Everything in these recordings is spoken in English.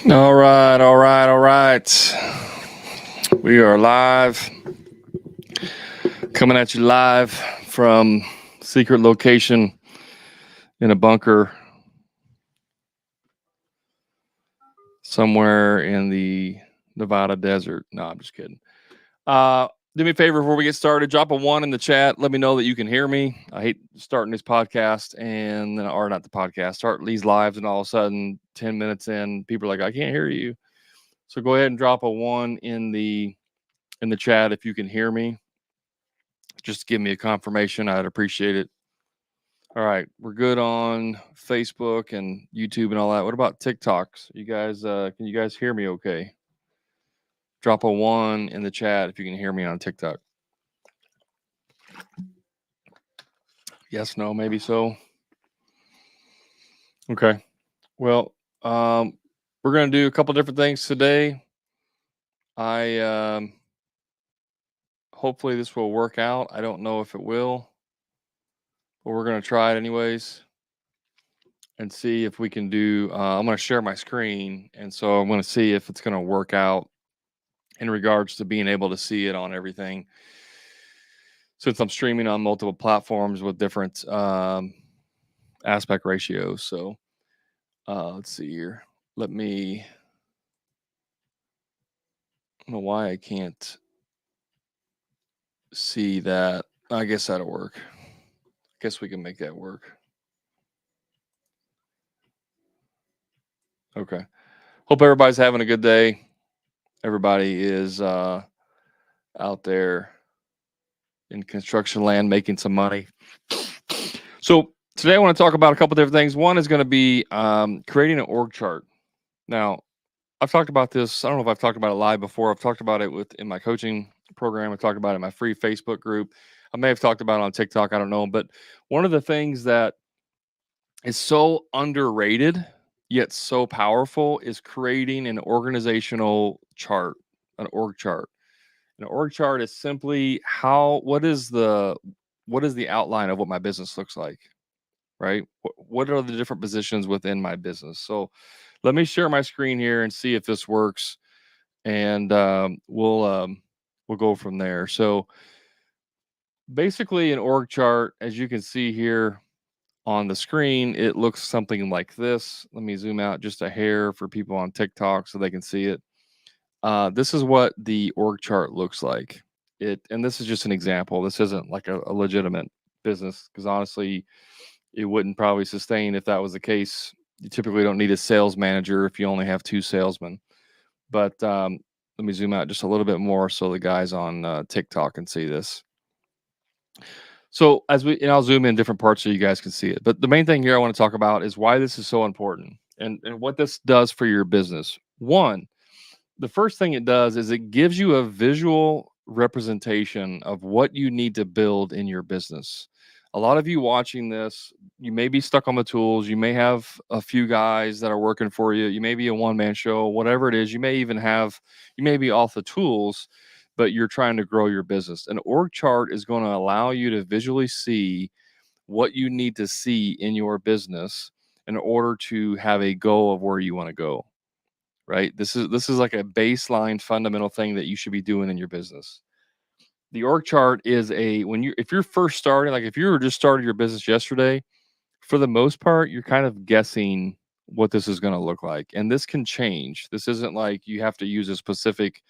All right, all right, all right. We are live, coming at you live from secret location in a bunker somewhere in the Nevada desert. No, I'm just kidding. Do me a favor before we get started. Drop a one in the chat. Let me know that you can hear me. I hate starting this podcast and then, or not the podcast, start these lives, and all of a sudden, 10 minutes in, people are like, I can't hear you. So go ahead and drop a one in the chat if you can hear me. Just give me a confirmation. I'd appreciate it. All right, we're good on Facebook and YouTube and all that. What about TikToks? You guys, can you guys hear me okay? Drop a one in the chat if you can hear me on TikTok. Yes, no, maybe so. Okay. Well, we're gonna do a couple different things today. I hopefully this will work out. I don't know if it will, but we're gonna try it anyways and see if we can do. I'm gonna share my screen, and so I'm gonna see if it's gonna work out in regards to being able to see it on everything. Since I'm streaming on multiple platforms with different aspect ratios. So let's see here. Let me. I don't know why I can't see that. I guess that'll work. I guess we can make that work. Okay. Hope everybody's having a good day. Everybody is out there in construction land making some money. So today I want to talk about a couple different things. One is going to be creating an org chart. Now, I've talked about this. I don't know if I've talked about it live before. I've talked about it in my coaching program. I talked about it in my free Facebook group. I may have talked about it on TikTok. I don't know. But one of the things that is so underrated yet so powerful is creating an organizational chart, an org chart. An org chart is simply what is the outline of what my business looks like, right? What are the different positions within my business? So let me share my screen here and see if this works, and we'll go from there. So basically, an org chart, as you can see here on the screen, it looks something like this. Let me zoom out just a hair for people on TikTok so they can see it. This is what the org chart looks like. And this is just an example. This isn't like a legitimate business, because honestly, it wouldn't probably sustain if that was the case. You typically don't need a sales manager if you only have two salesmen. But let me zoom out just a little bit more so the guys on TikTok can see this. So and I'll zoom in different parts so you guys can see it. But the main thing here I want to talk about is why this is so important and what this does for your business. One, the first thing it does is it gives you a visual representation of what you need to build in your business. A lot of you watching this, you may be stuck on the tools. You may have a few guys that are working for you. You may be a one-man show, whatever it is. You may be off the tools, but you're trying to grow your business. An org chart is going to allow you to visually see what you need to see in your business in order to have a goal of where you want to go. Right? This is like a baseline fundamental thing that you should be doing in your business. The org chart is if you're first starting, like if you were just started your business yesterday, for the most part, you're kind of guessing what this is going to look like. And this can change. This isn't like you have to use a specific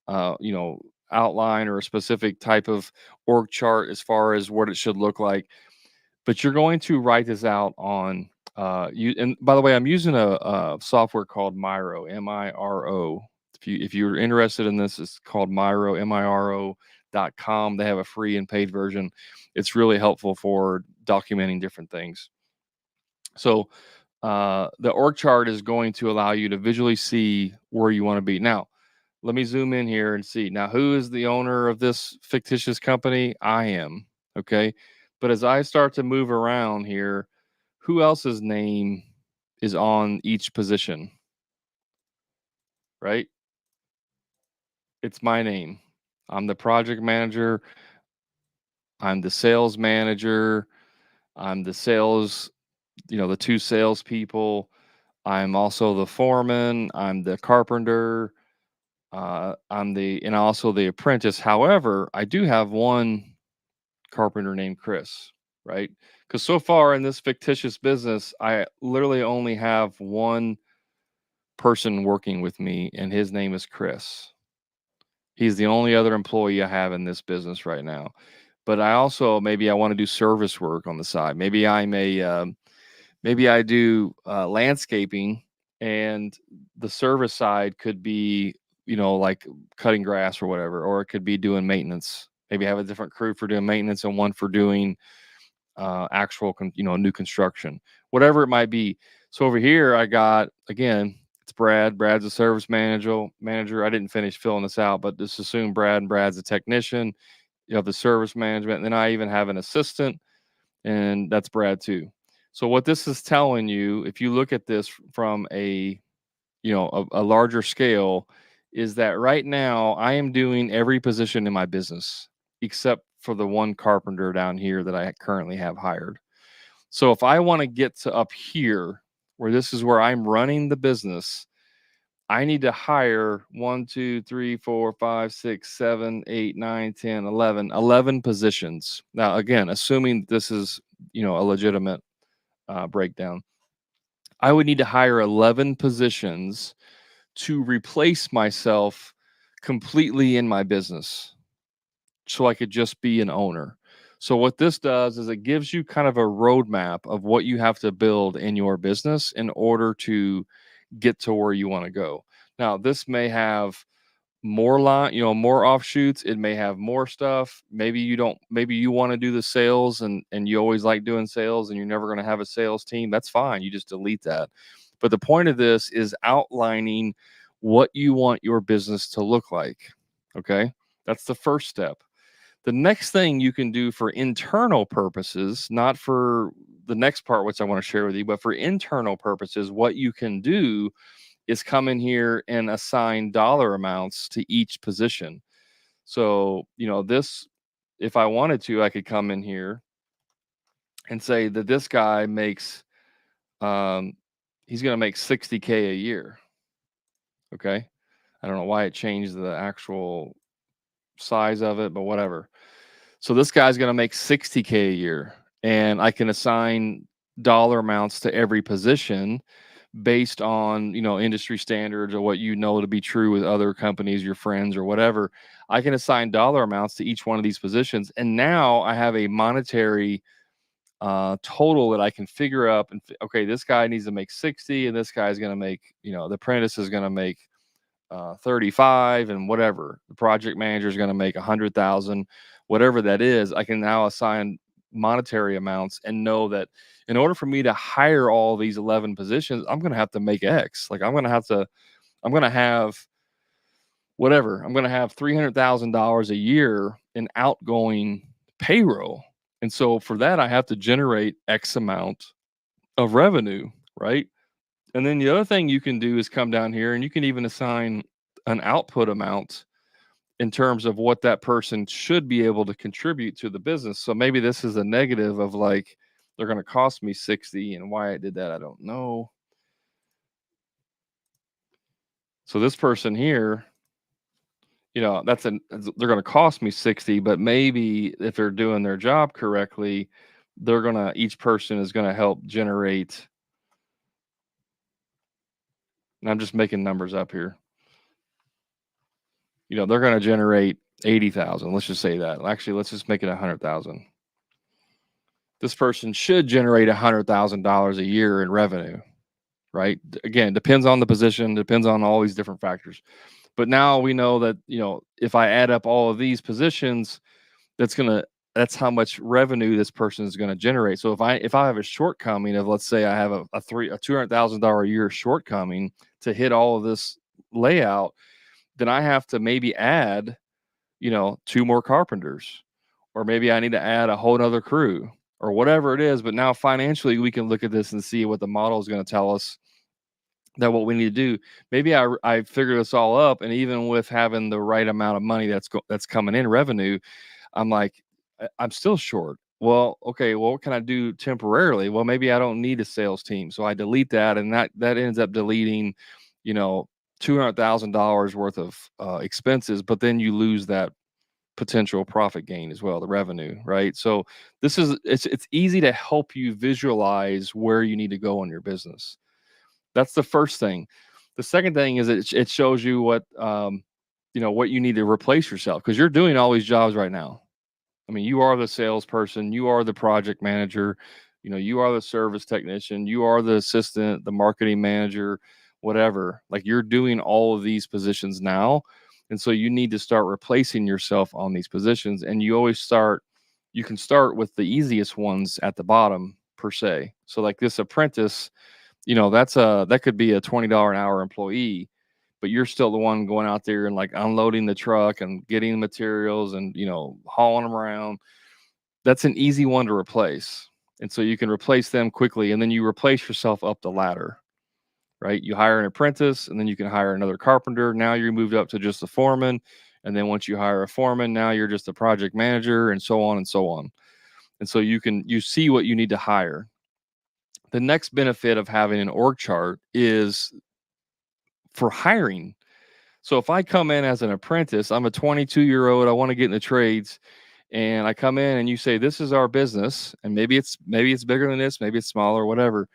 outline or a specific type of org chart as far as what it should look like. But you're going to write this out on you. And by the way, I'm using a software called Miro, Miro. If you're interested in this, it's called Miro, Miro.com. They have a free and paid version. It's really helpful for documenting different things. So the org chart is going to allow you to visually see where you want to be. Now, let me zoom in here and see. Now, who is the owner of this fictitious company? I am. Okay. But as I start to move around here, who else's name is on each position? Right? It's my name. I'm the project manager. I'm the sales manager. I'm the sales, the two salespeople. I'm also the foreman. I'm the carpenter. And also the apprentice. However, I do have one carpenter named Chris, right? Because so far in this fictitious business, I literally only have one person working with me, and his name is Chris. He's the only other employee I have in this business right now. But I also maybe I want to do service work on the side. Maybe I do landscaping, and the service side could be, like cutting grass or whatever, or it could be doing maintenance. Maybe I have a different crew for doing maintenance and one for doing actual, new construction, whatever it might be. So over here, I got, again, it's Brad. Brad's a service manager. I didn't finish filling this out, but just assume Brad's a technician. You have the service management, and then I even have an assistant, and that's Brad too. So what this is telling you, if you look at this from a larger scale, is that right now I am doing every position in my business except for the one carpenter down here that I currently have hired. So if I want to get to up here, where this is where I'm running the business, I need to hire 1, 2, 3, 4, 5, 6, 7, 8, 9, 10, 11 positions. Now, again, assuming this is, a legitimate breakdown, I would need to hire 11 positions to replace myself completely in my business so I could just be an owner. So what this does is it gives you kind of a roadmap of what you have to build in your business in order to get to where you want to go. Now, this may have more offshoots. It may have more stuff. Maybe you don't, maybe you want to do the sales and you always like doing sales and you're never going to have a sales team. That's fine. You just delete that. But the point of this is outlining what you want your business to look like. Okay. That's the first step. The next thing you can do for internal purposes, not for the next part, which I want to share with you, but for internal purposes, what you can do is come in here and assign dollar amounts to each position. So, if I wanted to, I could come in here and say that this guy makes, um, he's going to make 60K a year. Okay. I don't know why it changed the actual size of it, but whatever. So this guy's going to make 60K a year, and I can assign dollar amounts to every position based on, industry standards or what to be true with other companies, your friends or whatever. I can assign dollar amounts to each one of these positions, and now I have a monetary total that I can figure up. And okay, this guy needs to make 60, and this guy's going to make, the apprentice is going to make 35, and whatever. The project manager is going to make 100,000, whatever that is. I can now assign monetary amounts and know that in order for me to hire all these 11 positions, I'm going to have to make X. Like I'm going to have whatever. I'm going to have $300,000 a year in outgoing payroll. And so for that, I have to generate X amount of revenue, right? And then the other thing you can do is come down here and you can even assign an output amount in terms of what that person should be able to contribute to the business. So maybe this is a negative of like, they're going to cost me 60, and why I did that, I don't know. So this person here, they're going to cost me 60, but maybe if they're doing their job correctly, each person is going to help generate, and I'm just making numbers up here. They're going to generate 80,000. Let's just say that. Actually, let's just make it 100,000. This person should generate $100,000 a year in revenue, right? Again, depends on the position, depends on all these different factors. But now we know that, if I add up all of these positions, that's how much revenue this person is going to generate. So if I have a shortcoming of, let's say I have a $200,000 a year shortcoming to hit all of this layout, then I have to maybe add, 2 more carpenters, or maybe I need to add a whole nother crew or whatever it is. But now financially, we can look at this and see what the model is going to tell us that what we need to do. Maybe I figure this all up, and even with having the right amount of money that's coming in revenue, I'm like, I'm still short. Well, okay, well, what can I do temporarily? Well, maybe I don't need a sales team. So I delete that, and that ends up deleting, you know, $200,000 worth of expenses, but then you lose that potential profit gain as well, the revenue, right? So it's easy to help you visualize where you need to go in your business. That's the first thing. The second thing is it shows you what what you need to replace yourself, because you're doing all these jobs right now. I mean, you are the salesperson, you are the project manager, you are the service technician, you are the assistant, the marketing manager, whatever. Like, you're doing all of these positions now. And so you need to start replacing yourself on these positions. And you can start with the easiest ones at the bottom, per se. So, like this apprentice, that could be a $20 an hour employee, but you're still the one going out there and like unloading the truck and getting the materials and hauling them around. That's an easy one to replace. And so you can replace them quickly, and then you replace yourself up the ladder, right? You hire an apprentice, and then you can hire another carpenter. Now you're moved up to just a foreman. And then once you hire a foreman, now you're just a project manager, and so on and so on. And so you see what you need to hire. The next benefit of having an org chart is for hiring. So if I come in as an apprentice, I'm a 22-year-old, I want to get in the trades, and I come in and you say, "This is our business," and maybe it's bigger than this, maybe it's smaller, whatever.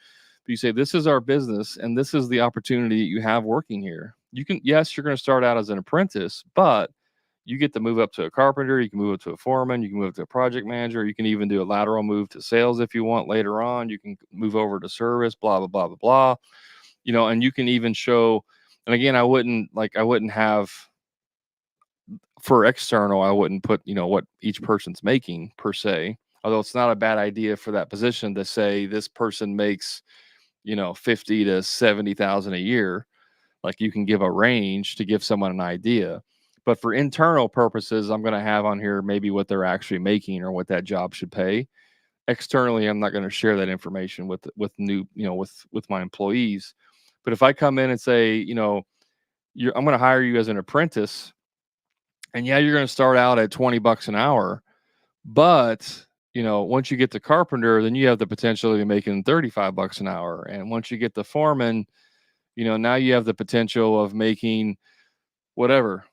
But you say, "This is our business, and this is the opportunity that you have working here." Yes, you're going to start out as an apprentice, but you get to move up to a carpenter, you can move up to a foreman, you can move up to a project manager, you can even do a lateral move to sales if you want later on. You can move over to service, blah blah blah blah blah. And you can even show. And again, I wouldn't have, for external, I wouldn't put, what each person's making per se. Although it's not a bad idea for that position to say this person makes, 50 to 70,000 a year. Like, you can give a range to give someone an idea. But for internal purposes, I'm going to have on here maybe what they're actually making or what that job should pay. Externally, I'm not going to share that information with new, with my employees. But if I come in and say, I'm going to hire you as an apprentice, and yeah, you're going to start out at $20 an hour, but once you get the carpenter, then you have the potential to be making $35 an hour. And once you get the foreman, now you have the potential of making whatever,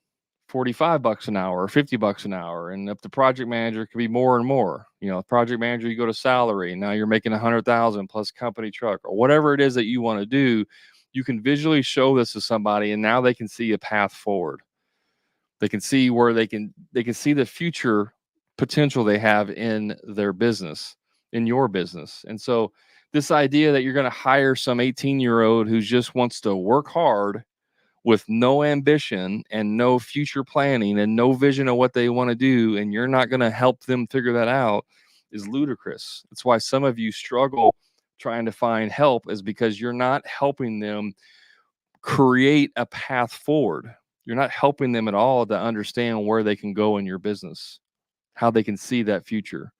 $45 an hour or $50 an hour. And if the project manager, could be more and more. Project manager, you go to salary, and now you're making 100,000 plus company truck or whatever it is that you want to do. You can visually show this to somebody, and now they can see a path forward. They can see where they can see the future potential they have in their business, in your business. And so this idea that you're going to hire some 18-year-old who just wants to work hard with no ambition and no future planning and no vision of what they want to do, and you're not going to help them figure that out, is ludicrous. That's why some of you struggle trying to find help, is because you're not helping them create a path forward. You're not helping them at all to understand where they can go in your business, how they can see that future.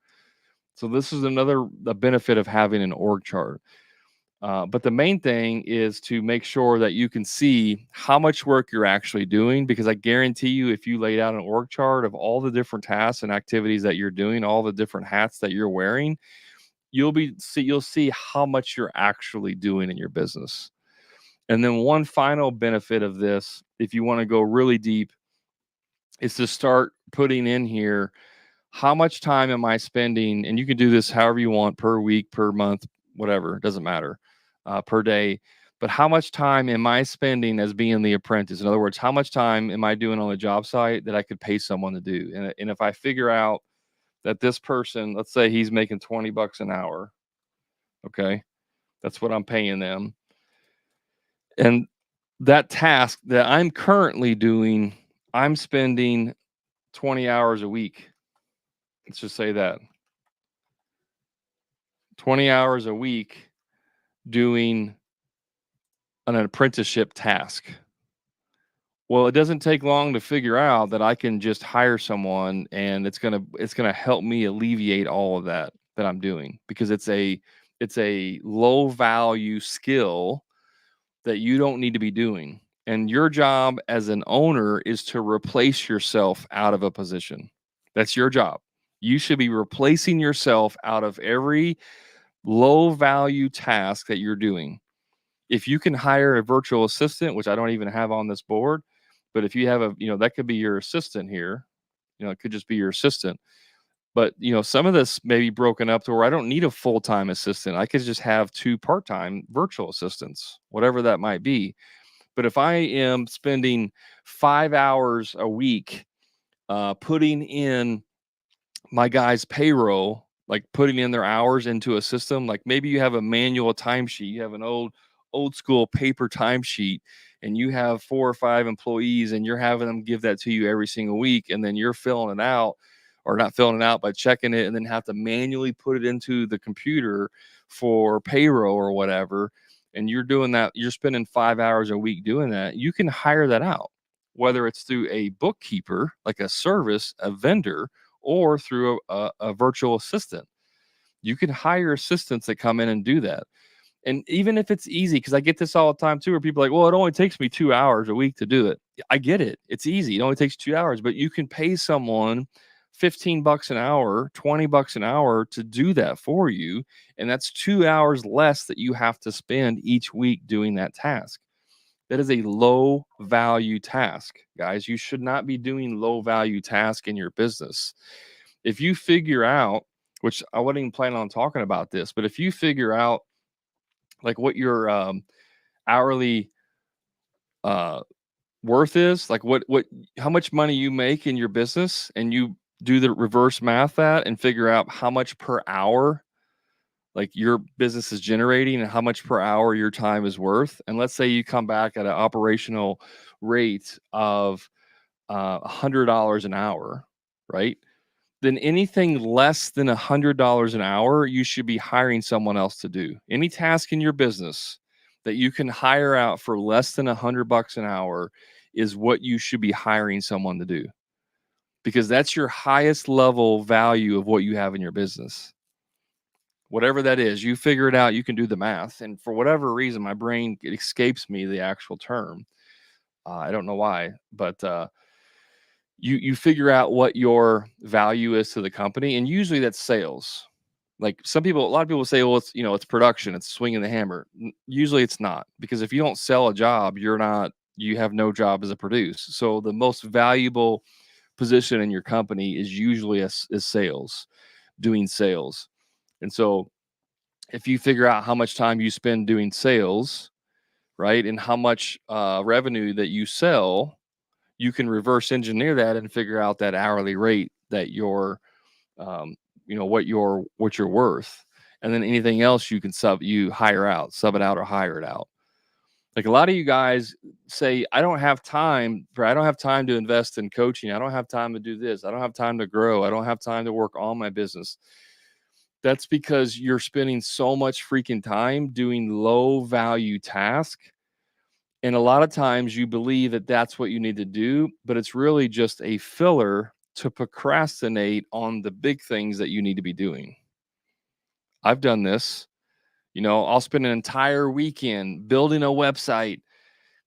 So this is the benefit of having an org chart. But the main thing is to make sure that you can see how much work you're actually doing, because I guarantee you, if you laid out an org chart of all the different tasks and activities that you're doing, all the different hats that you're wearing, you'll see how much you're actually doing in your business. And then one final benefit of this, if you want to go really deep, is to start putting in here, how much time am I spending? And you can do this however you want, per week, per month, whatever, it doesn't matter, per day. But how much time am I spending as being the apprentice? In other words, how much time am I doing on the job site that I could pay someone to do? And if I figure out that this person, let's say he's making $20 an hour, okay, that's what I'm paying them. And that task that I'm currently doing, I'm spending 20 hours a week. Let's just say that 20 hours a week doing an apprenticeship task. Well, it doesn't take long to figure out that I can just hire someone, and it's gonna help me alleviate all of that I'm doing, because it's a low value skill that you don't need to be doing. And your job as an owner is to replace yourself out of a position. That's your job. You should be replacing yourself out of every low value task that you're doing. If you can hire a virtual assistant, which I don't even have on this board, but if you have that could be your assistant here. It could just be your assistant. But some of this may be broken up to where I don't need a full-time assistant. I could just have two part-time virtual assistants, whatever that might be. But if I am spending 5 hours a week putting in my guys' payroll, like putting in their hours into a system, like maybe you have a manual timesheet, you have an old school paper timesheet, and you have 4 or 5 employees, and you're having them give that to you every single week, and then you're filling it out, or not filling it out, but checking it, and then have to manually put it into the computer for payroll or whatever. And you're doing that, you're spending 5 hours a week doing that. You can hire that out, whether it's through a bookkeeper, like a service, a vendor, or through a virtual assistant. You can hire assistants that come in and do that. And even if it's easy, because I get this all the time too, where people are like, well, it only takes me 2 hours a week to do it. I get it. It's easy. It only takes 2 hours, but you can pay someone $15 an hour, $20 an hour to do that for you. And that's 2 hours less that you have to spend each week doing that task. That is a low value task, guys. You should not be doing low value task in your business. If you figure out, which I wasn't even planning on talking about this, but if you figure out like what your hourly worth is, like how much money you make in your business, and you do the reverse math that and figure out how much per hour like your business is generating and how much per hour your time is worth. And let's say you come back at an operational rate of $100 an hour, right? Then anything less than $100 an hour, you should be hiring someone else to do. Any task in your business that you can hire out for less than $100 an hour is what you should be hiring someone to do, because that's your highest level value of what you have in your business. Whatever that is, you figure it out, you can do the math. And for whatever reason, my brain, it escapes me the actual term. I don't know why, but you figure out what your value is to the company, and usually that's sales. Like a lot of people say, well, it's production, it's swinging the hammer. Usually it's not, because if you don't sell a job, you have no job as a produce. So the most valuable position in your company is usually is sales, doing sales. And so if you figure out how much time you spend doing sales, right, and how much revenue that you sell, you can reverse engineer that and figure out that hourly rate that what you're worth. And then anything else you can sub it out or hire it out. Like a lot of you guys say, I don't have time to invest in coaching. I don't have time to do this. I don't have time to grow. I don't have time to work on my business. That's because you're spending so much freaking time doing low value tasks. And a lot of times you believe that that's what you need to do, but it's really just a filler to procrastinate on the big things that you need to be doing. I've done this. I'll spend an entire weekend building a website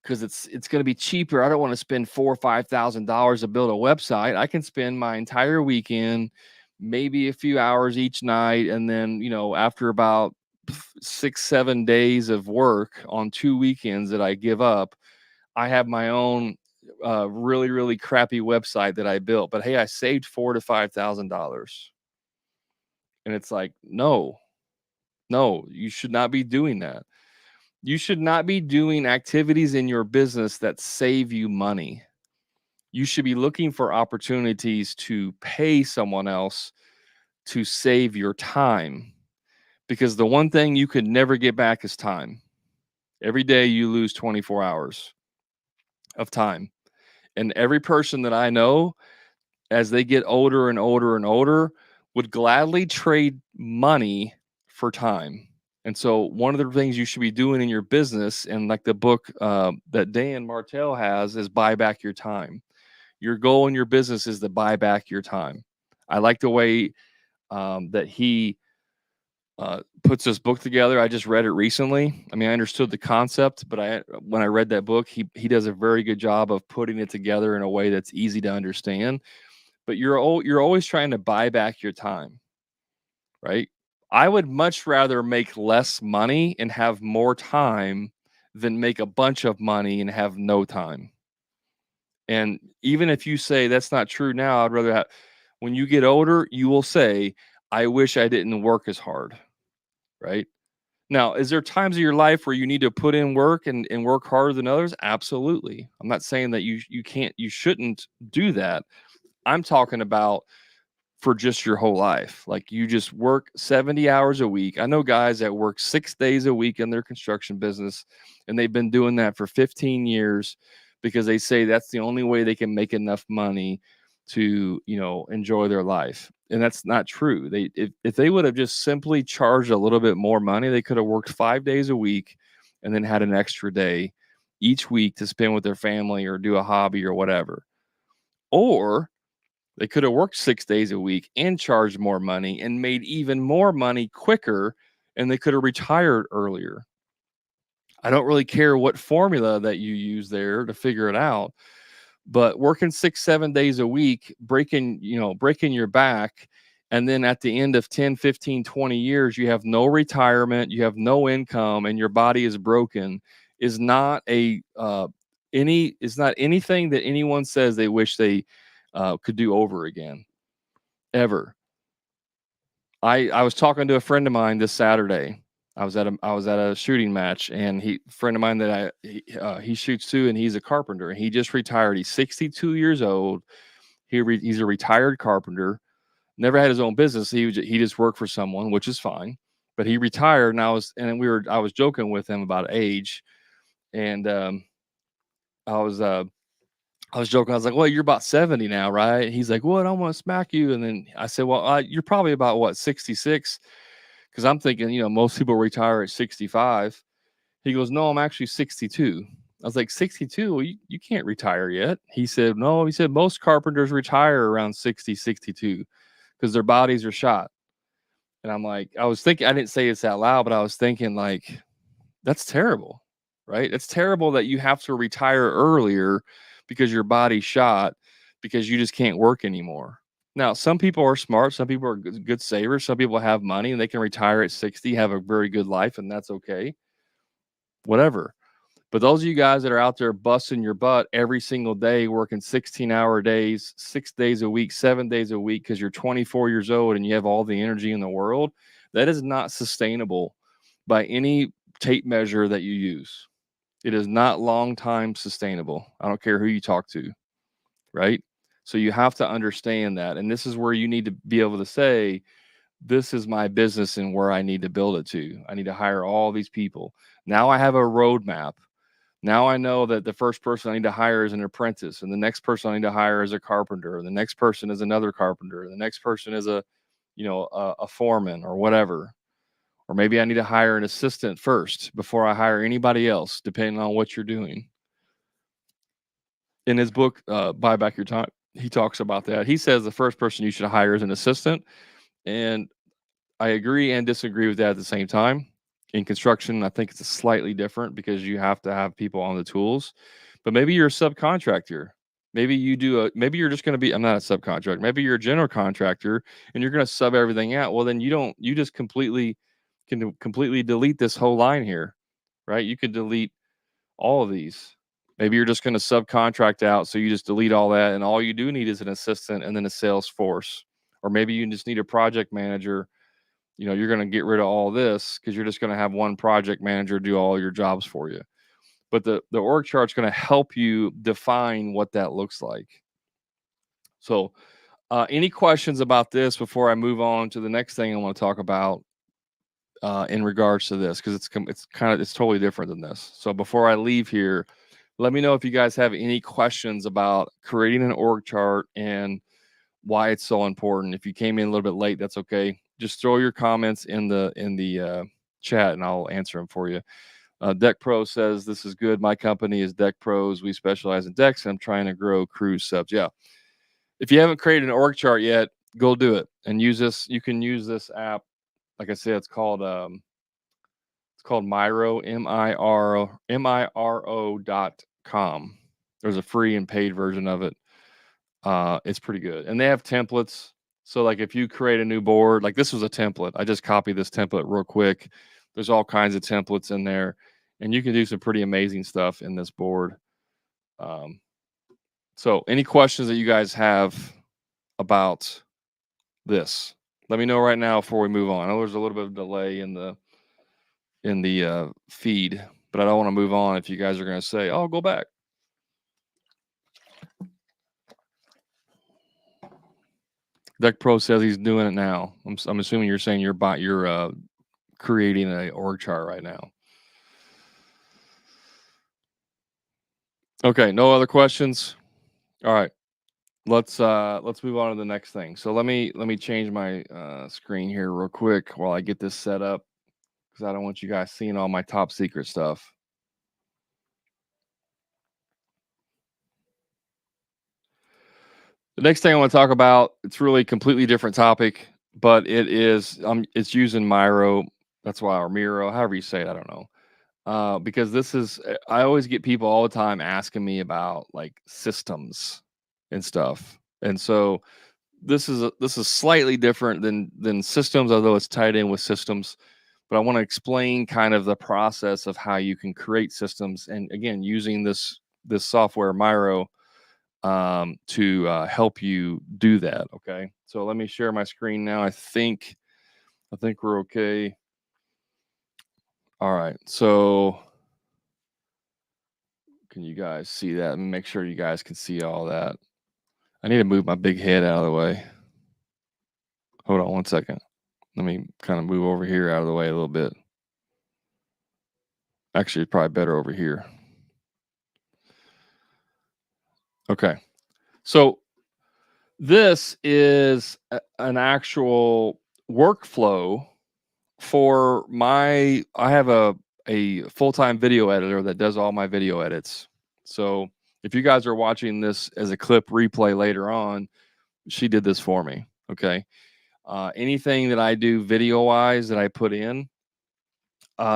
because it's going to be cheaper. I don't want to spend $4,000 or $5,000 to build a website. I can spend my entire weekend, maybe a few hours each night, and then after about 6-7 days of work on 2 weekends that I give up, I have my own really really crappy website that I built. But hey, I saved $4,000 to $5,000, and it's like, no, you should not be doing that. You should not be doing activities in your business that save you money. You should be looking for opportunities to pay someone else to save your time, because the one thing you could never get back is time. Every day you lose 24 hours of time. And every person that I know, as they get older and older and older, would gladly trade money for time. And so one of the things you should be doing in your business, and like the book that Dan Martell has, is buy back your time. Your goal in your business is to buy back your time. I like the way that he puts this book together. I just read it recently. I mean, I understood the concept, but when I read that book, he does a very good job of putting it together in a way that's easy to understand. but you're always trying to buy back your time, right? I would much rather make less money and have more time than make a bunch of money and have no time. And even if you say that's not true now, I'd rather have when you get older, you will say, I wish I didn't work as hard, right? Now, is there times of your life where you need to put in work and work harder than others? Absolutely. I'm not saying that you shouldn't do that. I'm talking about for just your whole life. Like you just work 70 hours a week. I know guys that work 6 days a week in their construction business, and they've been doing that for 15 years because they say that's the only way they can make enough money to, enjoy their life. And that's not true. If they would have just simply charged a little bit more money, they could have worked 5 days a week and then had an extra day each week to spend with their family or do a hobby or whatever. Or they could have worked 6 days a week and charged more money and made even more money quicker, and they could have retired earlier. I don't really care what formula that you use there to figure it out, but working 6, 7 days a week, breaking your back, and then at the end of 10, 15, 20 years, you have no retirement, you have no income, and your body is broken is not is not anything that anyone says they wish they could do over again ever. I was talking to a friend of mine this Saturday. I was at a shooting match, and friend of mine that he shoots too, and he's a carpenter. And he just retired. He's 62 years old. He's a retired carpenter. Never had his own business. He just worked for someone, which is fine. But he retired, and I was joking with him about age, and I was uh, I was joking. I was like, "Well, you're about 70 now, right?" He's like, "What? I want to smack you." And then I said, "Well, you're probably about what, 66?" Because I'm thinking, most people retire at 65. He goes, "No, I'm actually 62." I was like, 62? Well, you can't retire yet. He said, "No." He said, "Most carpenters retire around 60, 62 because their bodies are shot." And I'm like, I was thinking, I didn't say this out loud, but I was thinking, like, that's terrible, right? It's terrible that you have to retire earlier because your body's shot because you just can't work anymore. Now, some people are smart, some people are good savers, some people have money and they can retire at 60, have a very good life, and that's okay. Whatever. But those of you guys that are out there busting your butt every single day, working 16-hour days, 6 days a week, 7 days a week, because you're 24 years old and you have all the energy in the world, that is not sustainable by any tape measure that you use. It is not long time sustainable. I don't care who you talk to, right? So you have to understand that. And this is where you need to be able to say, this is my business and where I need to build it to. I need to hire all these people. Now I have a roadmap. Now I know that the first person I need to hire is an apprentice, and the next person I need to hire is a carpenter, and the next person is another carpenter, and the next person is a foreman or whatever. Or maybe I need to hire an assistant first before I hire anybody else, depending on what you're doing. In his book, Buy Back Your Time, he talks about that. He says the first person you should hire is an assistant, and I agree and disagree with that at the same time. In construction, I think it's a slightly different because you have to have people on the tools. But maybe you're a subcontractor. Maybe you're just going to be, I'm not a subcontractor. Maybe you're a general contractor and you're going to sub everything out. Well, then you just completely delete this whole line here, right? You could delete all of these. Maybe you're just going to subcontract out. So you just delete all that. And all you do need is an assistant and then a sales force. Or maybe you just need a project manager. You're going to get rid of all this because you're just going to have one project manager do all your jobs for you. But the org chart's going to help you define what that looks like. So, any questions about this before I move on to the next thing I want to talk about in regards to this? Because it's totally different than this. So before I leave here, let me know if you guys have any questions about creating an org chart and why it's so important. If you came in a little bit late, that's okay. Just throw your comments in the chat and I'll answer them for you. Deck Pro says, this is good. My company is Deck Pros. We specialize in decks and I'm trying to grow cruise subs. Yeah. If you haven't created an org chart yet, go do it and use this. You can use this app. Like I said, it's called Miro, MIRO.com. There's a free and paid version of it. It's pretty good. And they have templates. So like if you create a new board, like this was a template. I just copied this template real quick. There's all kinds of templates in there, and you can do some pretty amazing stuff in this board. Um, so any questions that you guys have about this, let me know right now before we move on. I know there's a little bit of delay in the feed, but I don't want to move on if you guys are going to say, "Oh, go back." Deck Pro says he's doing it now. I'm assuming you're saying you're creating a org chart right now. Okay, no other questions. All right, let's move on to the next thing. So let me change my screen here real quick while I get this set up because I don't want you guys seeing all my top secret stuff. The next thing I want to talk about, it's really a completely different topic, but it's using Miro. That's why, or Miro, however you say it, I don't know. Because I always get people all the time asking me about like systems and stuff, and so this is slightly different than systems, although it's tied in with systems. But I want to explain kind of the process of how you can create systems, and again, using this software Miro to help you do that. Okay, so let me share my screen now. I think we're okay. All right, so can you guys see that? And make sure you guys can see all that. I need to move my big head out of the way. Hold on one second. Let me kind of move over here out of the way a little bit. Actually, it's probably better over here. Okay. So this is an actual workflow for I have a full-time video editor that does all my video edits. So if you guys are watching this as a clip replay later on, she did this for me. Okay. Anything that I do video wise that I put in,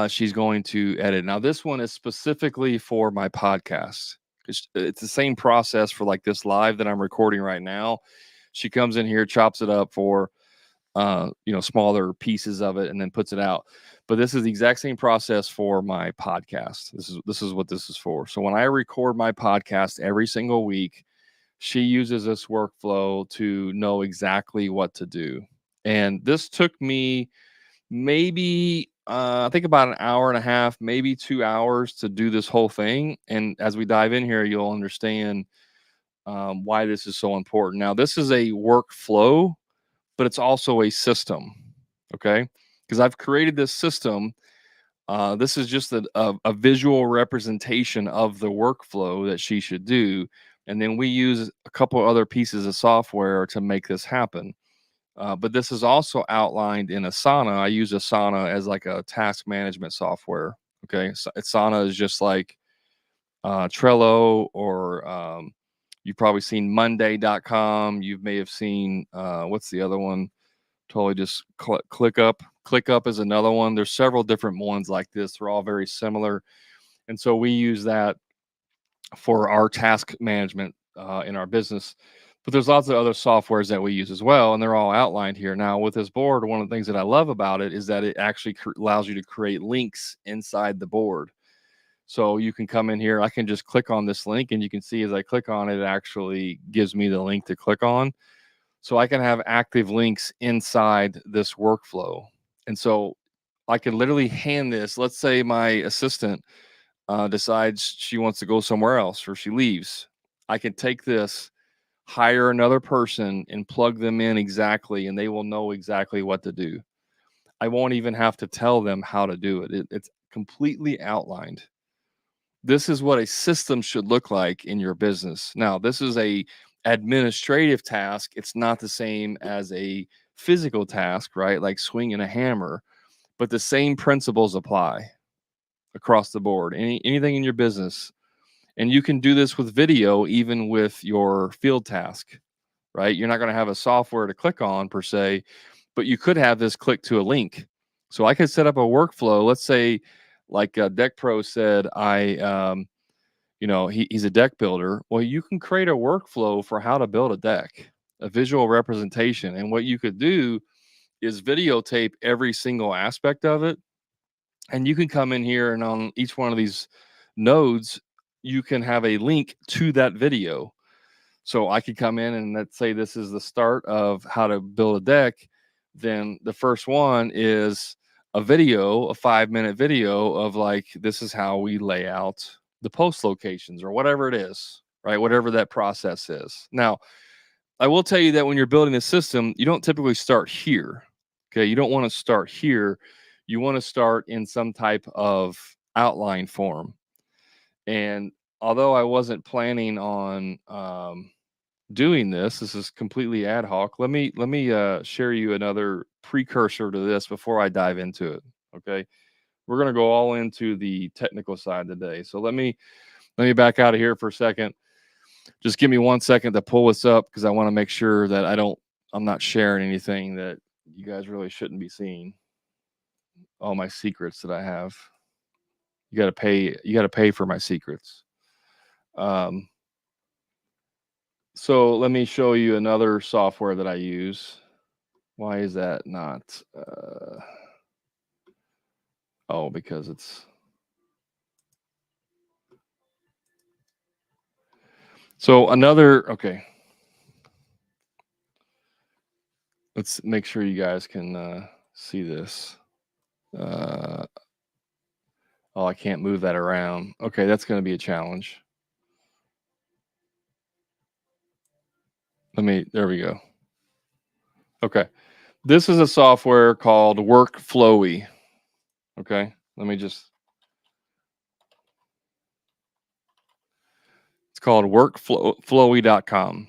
she's going to edit. Now, this one is specifically for my podcast. It's the same process for like this live that I'm recording right now. She comes in here, chops it up for smaller pieces of it, and then puts it out. But this is the exact same process for my podcast. This is what this is for. So when I record my podcast every single week, she uses this workflow to know exactly what to do. And this took me maybe I think about an hour and a half, maybe 2 hours to do this whole thing. And as we dive in here, you'll understand why this is so important. Now, this is a workflow, but it's also a system. Okay. Because I've created this system. This is just a visual representation of the workflow that she should do. And then we use a couple other pieces of software to make this happen. But this is also outlined in Asana. I use Asana as like a task management software. Okay. So Asana is just like Trello, or you've probably seen Monday.com. You may have seen, what's the other one? Totally just ClickUp. ClickUp is another one. There's several different ones like this. They're all very similar. And so we use that for our task management in our business. But there's lots of other softwares that we use as well, and they're all outlined here. Now, with this board, one of the things that I love about it is that it actually allows you to create links inside the board. So you can come in here, I can just click on this link, and you can see as I click on it, it actually gives me the link to click on. So I can have active links inside this workflow. And so I can literally hand this, let's say my assistant decides she wants to go somewhere else or she leaves. I can take this, hire another person, and plug them in exactly, and they will know exactly what to do. I won't even have to tell them how to do it. It's completely outlined. This is what a system should look like in your business. Now, this is a administrative task. It's not the same as a physical task, right? Like swinging a hammer, but the same principles apply across the board. Anything in your business. And you can do this with video, even with your field task, right? You're not going to have a software to click on per se, but you could have this click to a link. So I could set up a workflow. Let's say, like Deck Pro said, he's a deck builder. Well, you can create a workflow for how to build a deck, a visual representation. And what you could do is videotape every single aspect of it. And you can come in here and on each one of these nodes, you can have a link to that video. So I could come in and let's say this is the start of how to build a deck. Then the first one is a video, a 5-minute video of like, this is how we lay out the post locations or whatever it is, right? Whatever that process is. Now, I will tell you that when you're building a system, you don't typically start here. Okay. You don't want to start here. You want to start in some type of outline form. And although I wasn't planning on doing this is completely ad hoc. Let me share you another precursor to this before I dive into it. Okay. We're going to go all into the technical side today. So let me back out of here for a second. Just give me 1 second to pull this up because I want to make sure that I'm not sharing anything that you guys really shouldn't be seeing. All my secrets that I have. You got to pay for my secrets. So let me show you another software that I use. Why is that not? Oh, because it's. So okay. Let's make sure you guys can see this. Oh, I can't move that around. Okay, that's going to be a challenge. There we go. Okay. This is a software called Workflowy. Okay. It's called workflowy.com.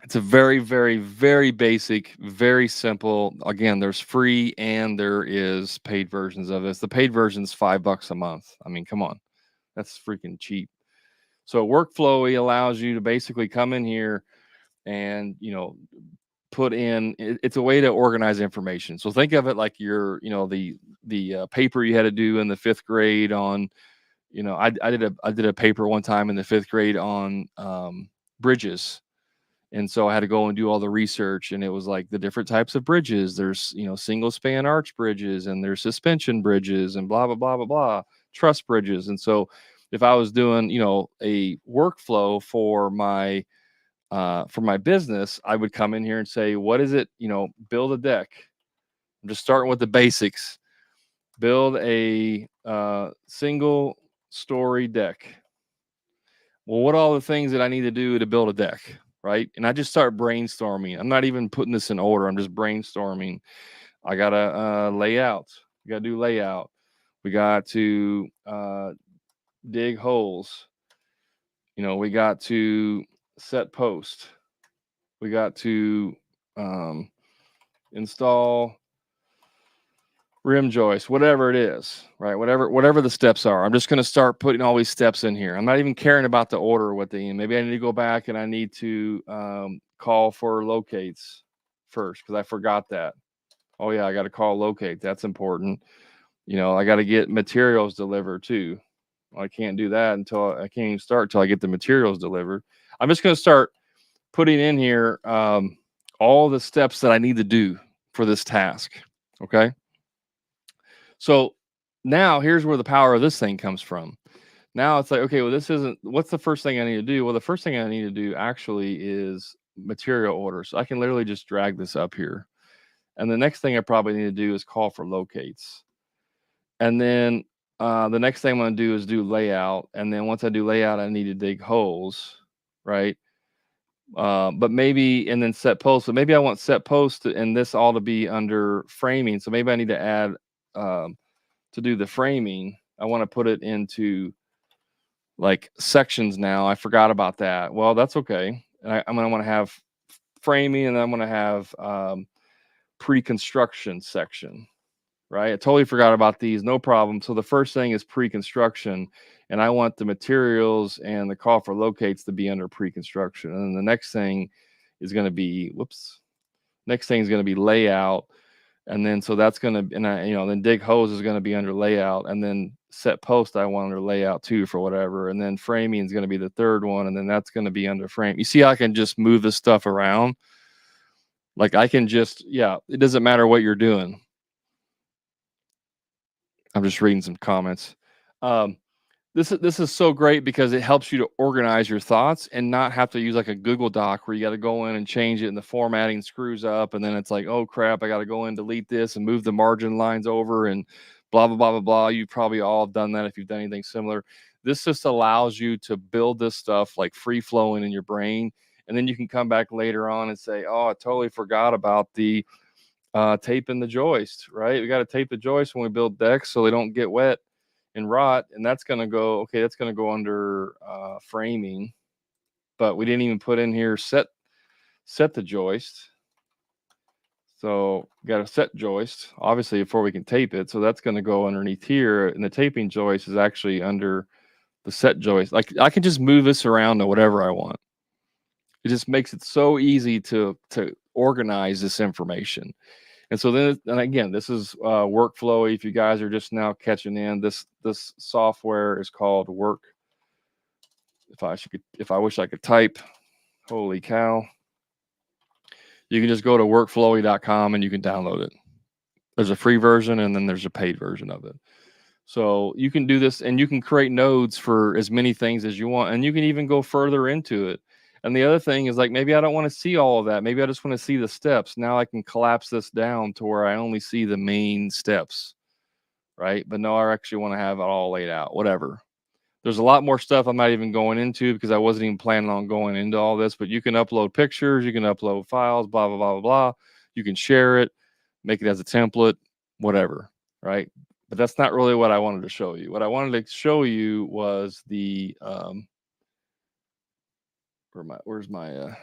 It's a very, very, very basic, very simple. Again, there's free and there is paid versions of this. The paid version is $5 a month. I mean, come on. That's freaking cheap. So Workflowy allows you to basically come in here and, put in it's a way to organize information. So think of it like the paper you had to do in the 5th grade on, I did a paper one time in the 5th grade on bridges. And so I had to go and do all the research, and it was like the different types of bridges. There's, single span arch bridges, and there's suspension bridges, and blah blah blah blah blah, truss bridges. And so if I was doing, a workflow for my business, I would come in here and say, what is it? Build a deck. I'm just starting with the basics. Build a single story deck. Well, what are all the things that I need to do to build a deck? Right. And I just start brainstorming. I'm not even putting this in order. I'm just brainstorming. I got to lay out. We got to do layout. We got to dig holes. We got to set post. We got to install rim joist, whatever it is, right? Whatever the steps are. I'm just going to start putting all these steps in here. I'm not even caring about the order what they in. Maybe I need to go back and I need to call for locates first because I forgot that. Oh yeah, I got to call locate. That's important. I got to get materials delivered too. Well, I can't do that until I can't even start until I get the materials delivered. I'm just going to start putting in here all the steps that I need to do for this task. Okay. So now here's where the power of this thing comes from. Now it's like, okay, well, what's the first thing I need to do? Well, the first thing I need to do actually is material order. So I can literally just drag this up here. And the next thing I probably need to do is call for locates. And then the next thing I'm going to do is do layout. And then once I do layout, I need to dig holes, right? But maybe, and then set post. So maybe I want set post and this all to be under framing. So maybe I need to add, to do the framing, I want to put it into like sections now. I forgot about that. Well, that's okay. And I'm going to want to have framing, and then I'm going to have pre-construction section, right? I totally forgot about these. No problem. So the first thing is pre-construction, and I want the materials and the call for locates to be under pre-construction. And then the next thing is going to be, next thing is going to be layout. And then so that's gonna, and I, then dig hose is gonna be under layout, and then set post I want under layout too for whatever, and then framing is gonna be the third one, and then that's gonna be under frame. You see, I can just move this stuff around. Like I can just, yeah, it doesn't matter what you're doing. I'm just reading some comments. Um, this is so great because it helps you to organize your thoughts and not have to use like a Google Doc where you got to go in and change it and the formatting screws up, and then it's like, oh crap, I got to go in, delete this and move the margin lines over and blah blah blah blah blah. You've probably all done that if you've done anything similar. This just allows you to build this stuff like free flowing in your brain, and then you can come back later on and say, oh, I totally forgot about the taping the joist, right? We got to tape the joist when we build decks so they don't get wet and rot, and that's going to go, okay, that's going to go under framing, but we didn't even put in here set the joist. So we got a set joist obviously before we can tape it, so that's going to go underneath here, and the taping joist is actually under the set joist. Like I can just move this around to whatever I want. It just makes it so easy to organize this information. And so then, and again, this is workflow. If you guys are just now catching in, this software is called Work. If I wish I could type, holy cow! You can just go to workflowy.com and you can download it. There's a free version and then there's a paid version of it. So you can do this, and you can create nodes for as many things as you want, and you can even go further into it. And the other thing is, like, maybe I don't want to see all of that. Maybe I just want to see the steps. Now I can collapse this down to where I only see the main steps, right? But no, I actually want to have it all laid out, whatever. There's a lot more stuff I'm not even going into because I wasn't even planning on going into all this, but you can upload pictures, you can upload files, blah, blah, blah, blah, blah. You can share it, make it as a template, whatever, right? But that's not really what I wanted to show you. What I wanted to show you was the, where's my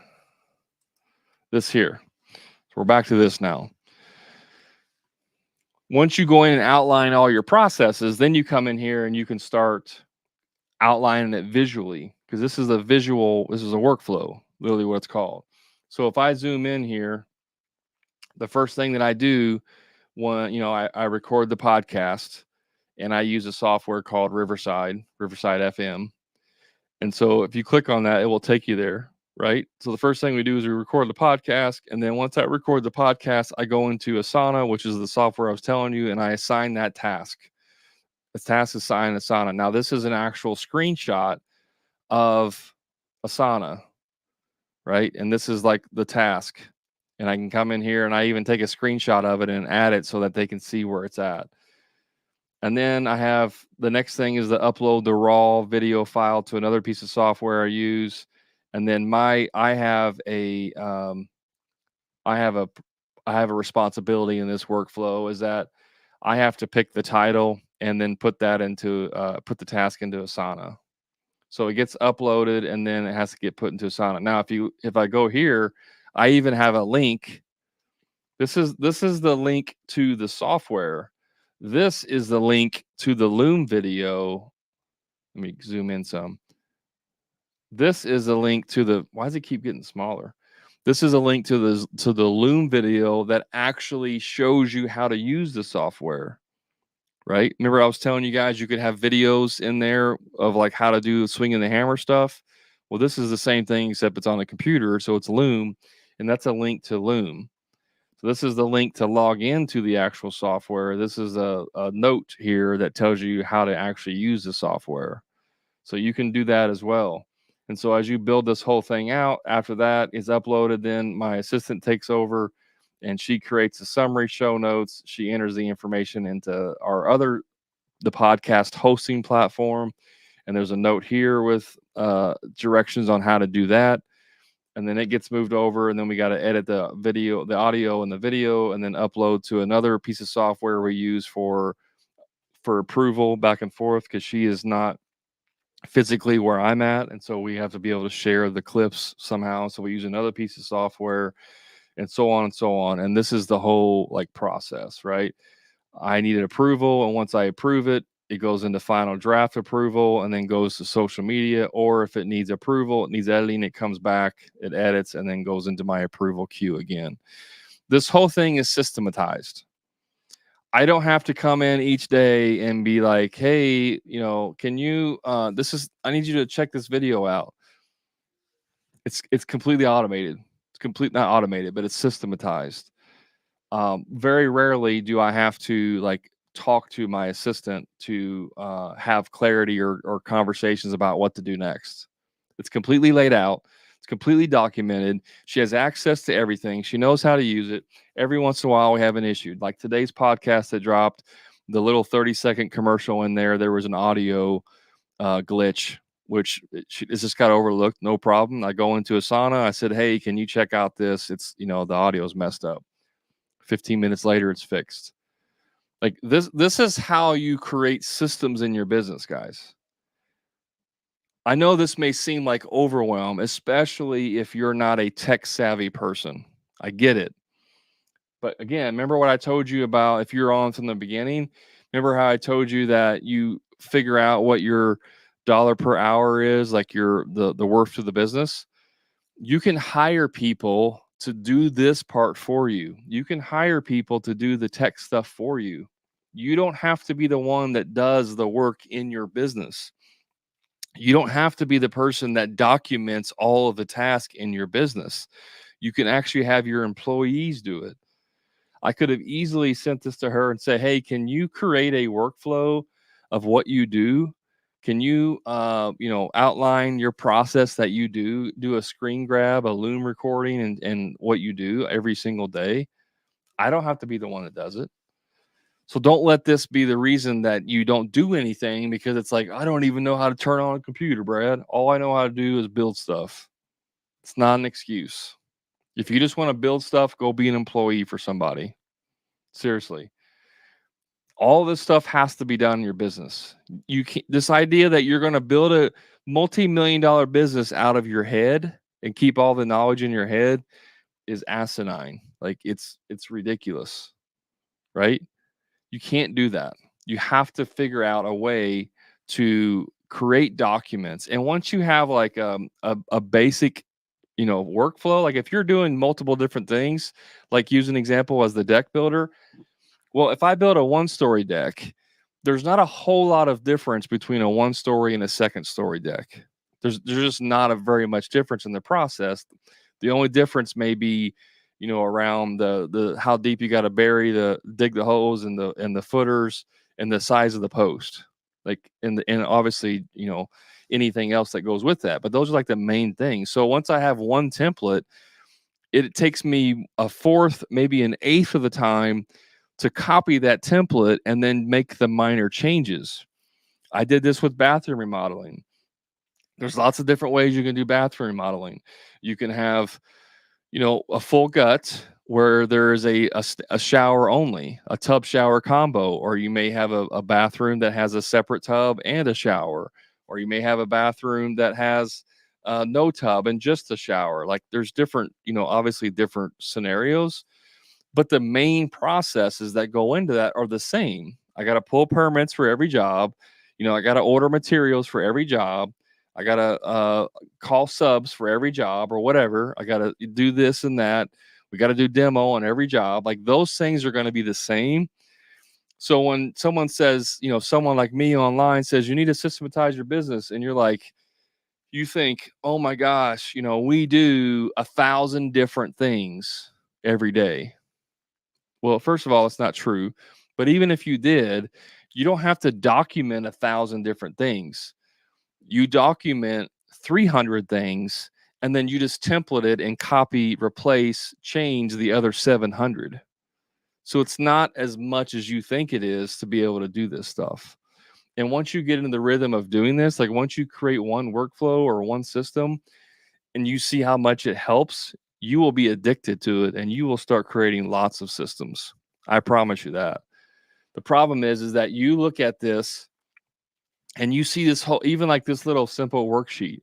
this here. So we're back to this now. Once you go in and outline all your processes, then you come in here and you can start outlining it visually, because this is a workflow, literally what it's called. So if I zoom in here, the first thing that I do when, I record the podcast, and I use a software called Riverside FM. And so if you click on that, it will take you there, right? So the first thing we do is we record the podcast. And then once I record the podcast, I go into Asana, which is the software I was telling you, and I assign that task. The task is assigned Asana. Now, this is an actual screenshot of Asana, right? And this is like the task. And I can come in here and I even take a screenshot of it and add it so that they can see where it's at. And then I have the next thing is to upload the raw video file to another piece of software I use. And then I have a responsibility in this workflow, is that I have to pick the title and then put the task into Asana. So it gets uploaded and then it has to get put into Asana. Now, if I go here, I even have a link. This is the link to the software. This is the link to the Loom video. Let me zoom in some. This is a link to the, why does it keep getting smaller? This is a link to the Loom video that actually shows you how to use the software, right? Remember I was telling you guys you could have videos in there of like how to do swinging the hammer stuff. Well, this is the same thing except it's on a computer, so it's Loom, and that's a link to Loom. So this is the link to log into the actual software. This is a note here that tells you how to actually use the software. So you can do that as well. And so as you build this whole thing out, after that is uploaded, then my assistant takes over and she creates a summary, show notes. She enters the information into the podcast hosting platform. And there's a note here with directions on how to do that. And then it gets moved over, and then we got to edit the audio and the video, and then upload to another piece of software we use for approval back and forth, because she is not physically where I'm at. And so we have to be able to share the clips somehow. So we use another piece of software, and so on and so on. And this is the whole like process, right? I need an approval. And once I approve it, it goes into final draft approval and then goes to social media. Or if it needs approval, it needs editing, it comes back, it edits, and then goes into my approval queue again. This whole thing is systematized. I don't have to come in each day and be like, hey, can you I need you to check this video out. It's completely automated. It's not automated, but it's systematized. Very rarely do I have to like talk to my assistant to have clarity or conversations about what to do next. It's completely laid out. It's completely documented. She has access to everything. She knows how to use it. Every once in a while, we have an issue. Like today's podcast that dropped, the little 30-second commercial in there, there was an audio glitch, which it just got overlooked. No problem. I go into Asana. I said, hey, can you check out this? It's, the audio's messed up. 15 minutes later, it's fixed. Like this is how you create systems in your business, guys. I know this may seem like overwhelm, especially if you're not a tech savvy person. I get it. But again, remember what I told you about if you're on from the beginning? Remember how I told you that you figure out what your dollar per hour is, like the worth of the business? You can hire people to do this part for you. You can hire people to do the tech stuff for you. You don't have to be the one that does the work in your business. You don't have to be the person that documents all of the tasks in your business. You can actually have your employees do it. I could have easily sent this to her and say, hey, can you create a workflow of what you do? Can you, outline your process that you do a screen grab, a Loom recording and what you do every single day? I don't have to be the one that does it. So don't let this be the reason that you don't do anything, because it's like, I don't even know how to turn on a computer, Brad. All I know how to do is build stuff. It's not an excuse. If you just want to build stuff, go be an employee for somebody. Seriously. All this stuff has to be done in your business. You can't, this idea that you're going to build a multi-million-dollar business out of your head and keep all the knowledge in your head is asinine. Like it's ridiculous, right? You can't do that. You have to figure out a way to create documents. And once you have like a basic, workflow, like if you're doing multiple different things, like use an example as the deck builder. Well, if I build a one-story deck, there's not a whole lot of difference between a one-story and a second-story deck. There's just not a very much difference in the process. The only difference may be, around the how deep you got to dig the holes and the footers and the size of the post, like and obviously anything else that goes with that. But those are like the main things. So once I have one template, it takes me a fourth, maybe an eighth of the time to copy that template and then make the minor changes. I did this with bathroom remodeling. There's lots of different ways you can do bathroom remodeling. You can have, a full gut where there is a shower only, a tub shower combo, or you may have a bathroom that has a separate tub and a shower, or you may have a bathroom that has no tub and just a shower. Like there's different, obviously different scenarios, but the main processes that go into that are the same. I got to pull permits for every job. I got to order materials for every job. I got to call subs for every job or whatever. I got to do this and that. We got to do demo on every job. Like those things are going to be the same. So when someone says, someone like me online says, you need to systematize your business, and you're like, you think, oh my gosh, we do 1,000 different things every day. Well, first of all, it's not true. But even if you did, you don't have to document 1,000 different things. You document 300 things, and then you just template it and copy, replace, change the other 700. So it's not as much as you think it is to be able to do this stuff. And once you get into the rhythm of doing this, like once you create one workflow or one system and you see how much it helps, you will be addicted to it and you will start creating lots of systems. I promise you that. The problem is that you look at this and you see this whole, even like this little simple worksheet.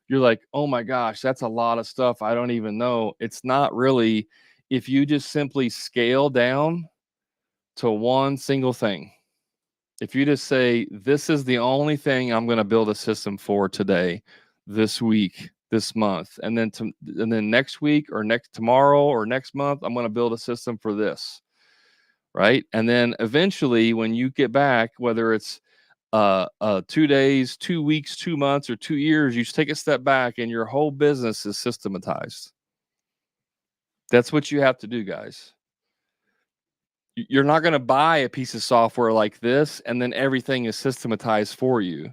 You're like, oh my gosh, that's a lot of stuff. I don't even know. It's not really. If you just simply scale down to one single thing, if you just say, this is the only thing I'm going to build a system for today, this week, this month, and then next week or next tomorrow or next month, I'm going to build a system for this. right? And then eventually, when you get back, whether it's 2 days, 2 weeks, 2 months, or 2 years, you just take a step back and your whole business is systematized. That's what you have to do, guys. You're not going to buy a piece of software like this and then everything is systematized for you.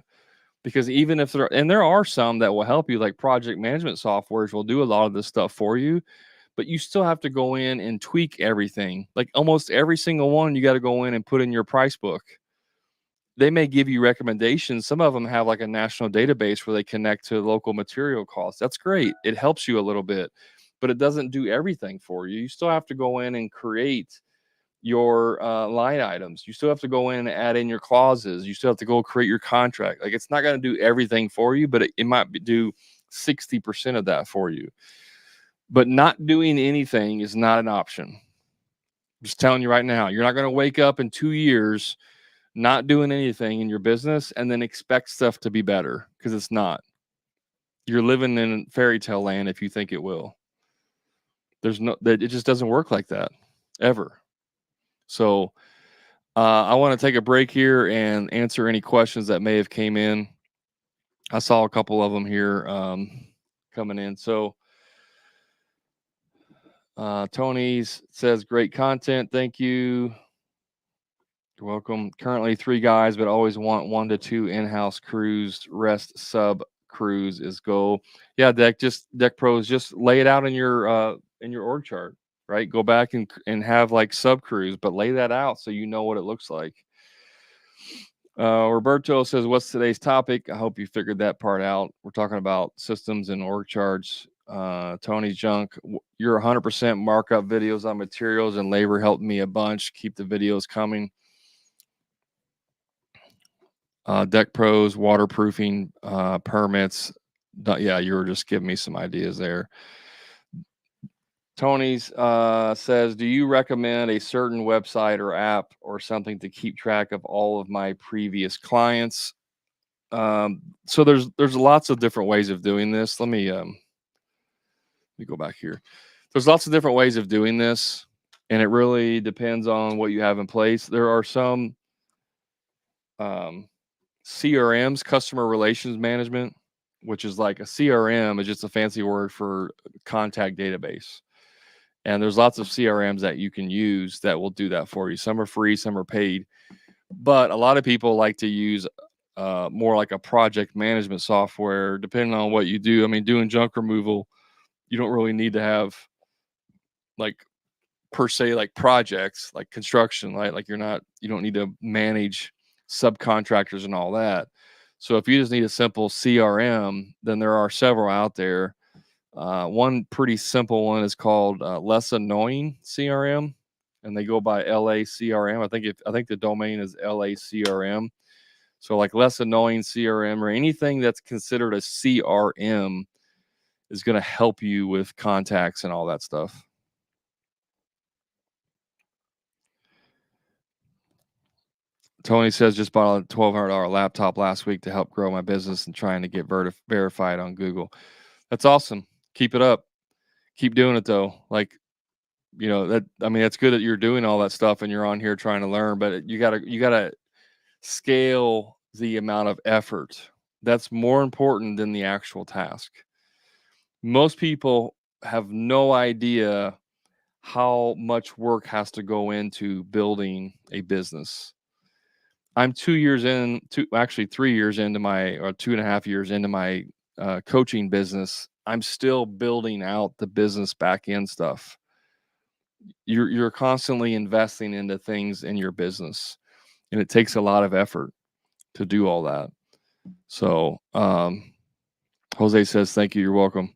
Because even if there are some that will help you, like project management softwares will do a lot of this stuff for you, but you still have to go in and tweak everything. Like almost every single one, you got to go in and put in your price book. They may give you recommendations. Some of them have like a national database where they connect to local material costs. That's great. It helps you a little bit, but it doesn't do everything for you. You still have to go in and create your line items. You still have to go in and add in your clauses. You still have to go create your contract. Like it's not going to do everything for you, but it might do 60% of that for you. But not doing anything is not an option. I'm just telling you right now, you're not going to wake up in 2 years not doing anything in your business and then expect stuff to be better, because it's not. You're living in fairy tale land if you think it will. It just doesn't work like that ever. So I want to take a break here and answer any questions that may have came in. I saw a couple of them here coming in. So Tony says, great content. Thank you. You're welcome. Currently 3 guys, but always want 1 to 2 in-house crews. Rest sub crews is goal. Yeah, Deck Pros, just lay it out in your org chart, right? Go back and have like sub crews, but lay that out so you know what it looks like. Roberto says, what's today's topic? I hope you figured that part out. We're talking about systems and org charts. Tony's junk. Your 100% markup videos on materials and labor helped me a bunch. Keep the videos coming. Deck Pros, waterproofing, permits. Yeah, you were just giving me some ideas there. Tony's says, do you recommend a certain website or app or something to keep track of all of my previous clients? So there's lots of different ways of doing this. Let me go back here. There's lots of different ways of doing this, and it really depends on what you have in place. There are some CRMs, customer relations management, which is like a CRM is just a fancy word for contact database. And there's lots of CRMs that you can use that will do that for you. Some are free, some are paid. But a lot of people like to use more like a project management software, depending on what you do. I mean, doing junk removal, you don't really need to have like per se like projects like construction, right? Like you don't need to manage subcontractors and all that. So if you just need a simple CRM, then there are several out there. One pretty simple one is called Less Annoying CRM, and they go by LA CRM. I think the domain is LA CRM. So like Less Annoying CRM or anything that's considered a CRM is going to help you with contacts and all that stuff. Tony says, just bought a $1,200 laptop last week to help grow my business and trying to get verified on Google. That's awesome. Keep it up. Keep doing it though. Like, that's good that you're doing all that stuff and you're on here trying to learn, but you gotta scale the amount of effort. That's more important than the actual task. Most people have no idea how much work has to go into building a business. I'm 3 years into or 2.5 years into my coaching business. I'm still building out the business back end stuff. You're constantly investing into things in your business, and it takes a lot of effort to do all that. So Jose says, thank you. You're welcome.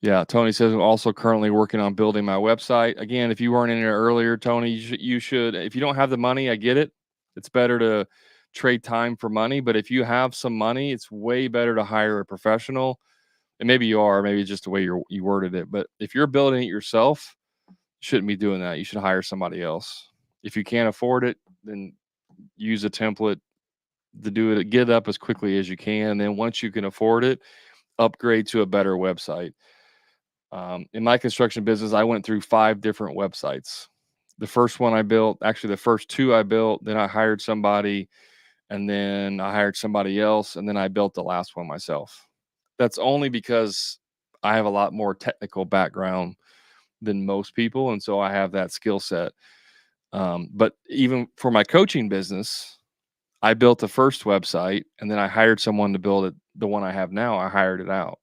Yeah, Tony says, I'm also currently working on building my website. Again, if you weren't in there earlier, Tony, you should. If you don't have the money, I get it. It's better to trade time for money. But if you have some money, it's way better to hire a professional. And maybe you are, maybe it's just the way you worded it. But if you're building it yourself, you shouldn't be doing that. You should hire somebody else. If you can't afford it, then use a template to do it. Get it up as quickly as you can. And then once you can afford it, upgrade to a better website. In my construction business, I went through 5 different websites The first one I built, actually the first two I built, then I hired somebody, and then I hired somebody else, and then I built the last one myself. That's only because I have a lot more technical background than most people, and so I have that skill set. But even for my coaching business, I built the first website, and then I hired someone to build it. The one I have now, I hired it out,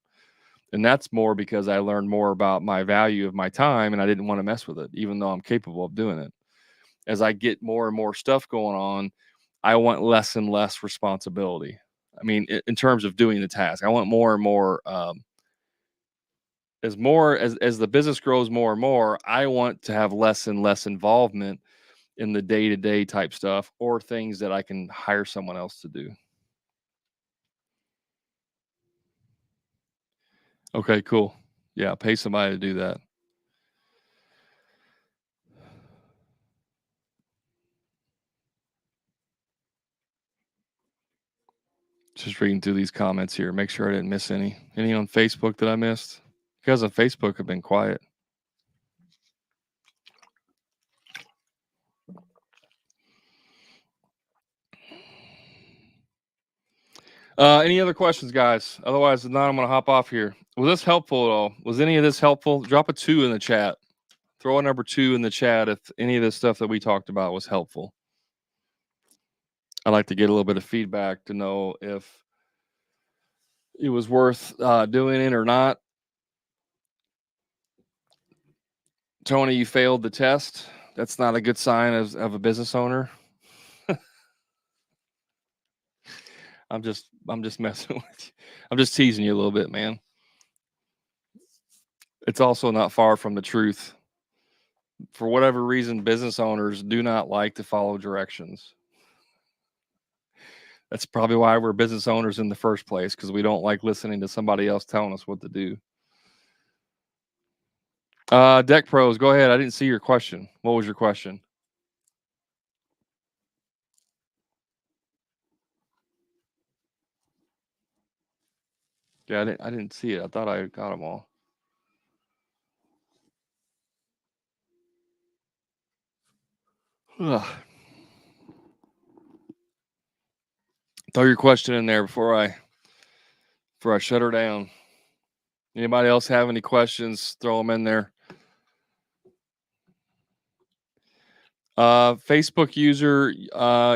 and that's more because I learned more about my value of my time, and I didn't want to mess with it, even though I'm capable of doing it. As I get more and more stuff going on, I want less and less responsibility. I mean, in terms of doing the task, I want more and more. As the business grows more and more, I want to have less and less involvement in the day to day type stuff or things that I can hire someone else to do. Okay, cool. Yeah, pay somebody to do that. Just reading through these comments here. Make sure I didn't miss any. Any on Facebook that I missed? You guys on Facebook have been quiet. Any other questions, guys? Otherwise, if not, I'm going to hop off here. Was this helpful at all? Was any of this helpful? Drop a 2 in the chat. Throw a number 2 in the chat if any of this stuff that we talked about was helpful. I'd like to get a little bit of feedback to know if it was worth doing it or not. Tony, you failed the test. That's not a good sign of a business owner. I'm just messing with you. I'm just teasing you a little bit, man. It's also not far from the truth. For whatever reason, business owners do not like to follow directions. That's probably why we're business owners in the first place, because we don't like listening to somebody else telling us what to do. Deck Pros, go ahead. I didn't see your question. What was your question? Yeah, I didn't see it. I thought I got them all. Ugh. Throw your question in there before I shut her down. Anybody else have any questions? Throw them in there. Facebook user.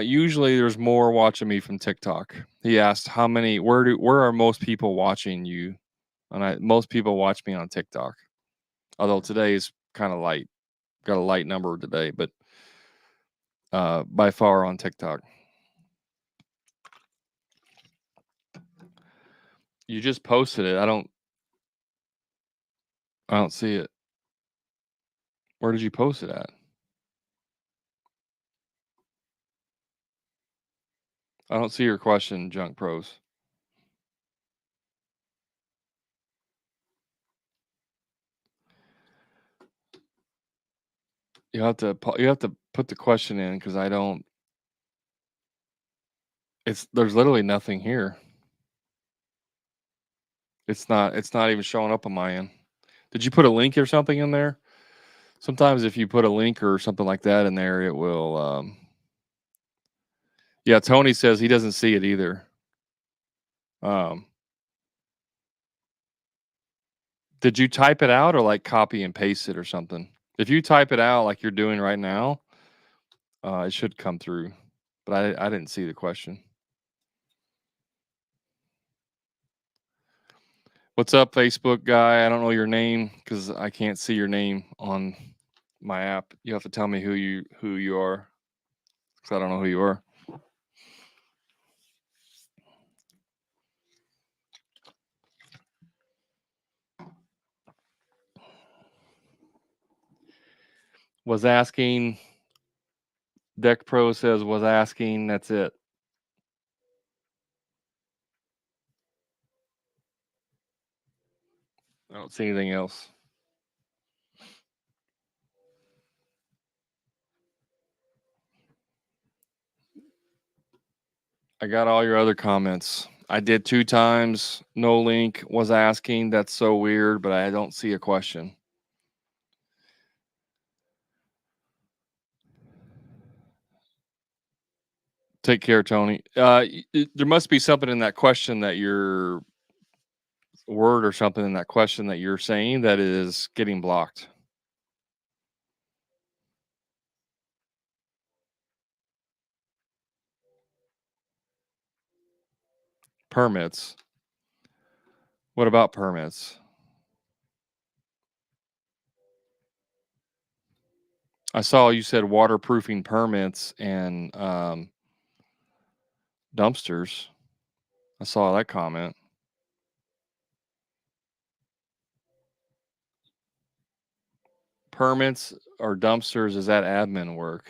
Usually there's more watching me from TikTok. He asked how many. Where are most people watching you? And most people watch me on TikTok. Although today is kind of light. Got a light number today, but by far on TikTok. You just posted it. I don't see it. Where did you post it at? I don't see your question, Junk Pros. You have to put the question in because I don't. There's literally nothing here. It's not even showing up on my end. Did you put a link or something in there? Sometimes if you put a link or something like that in there, it will. Yeah, Tony says he doesn't see it either. Um, did you type it out or like copy and paste it or something? If you type it out like you're doing right now, it should come through. But I didn't see the question. What's up, Facebook guy? I don't know your name because I can't see your name on my app. You have to tell me who you are because I don't know who you are. Was asking. Deck Pro says was asking. That's it. I don't see anything else. I got all your other comments. I did 2 times. No link. Was asking. That's so weird, but I don't see a question. Take care, Tony. There must be something in that question that your word or something in that question that you're saying that is getting blocked. Permits. What about permits? I saw you said waterproofing permits and dumpsters. I saw that comment. Permits or dumpsters, is that admin work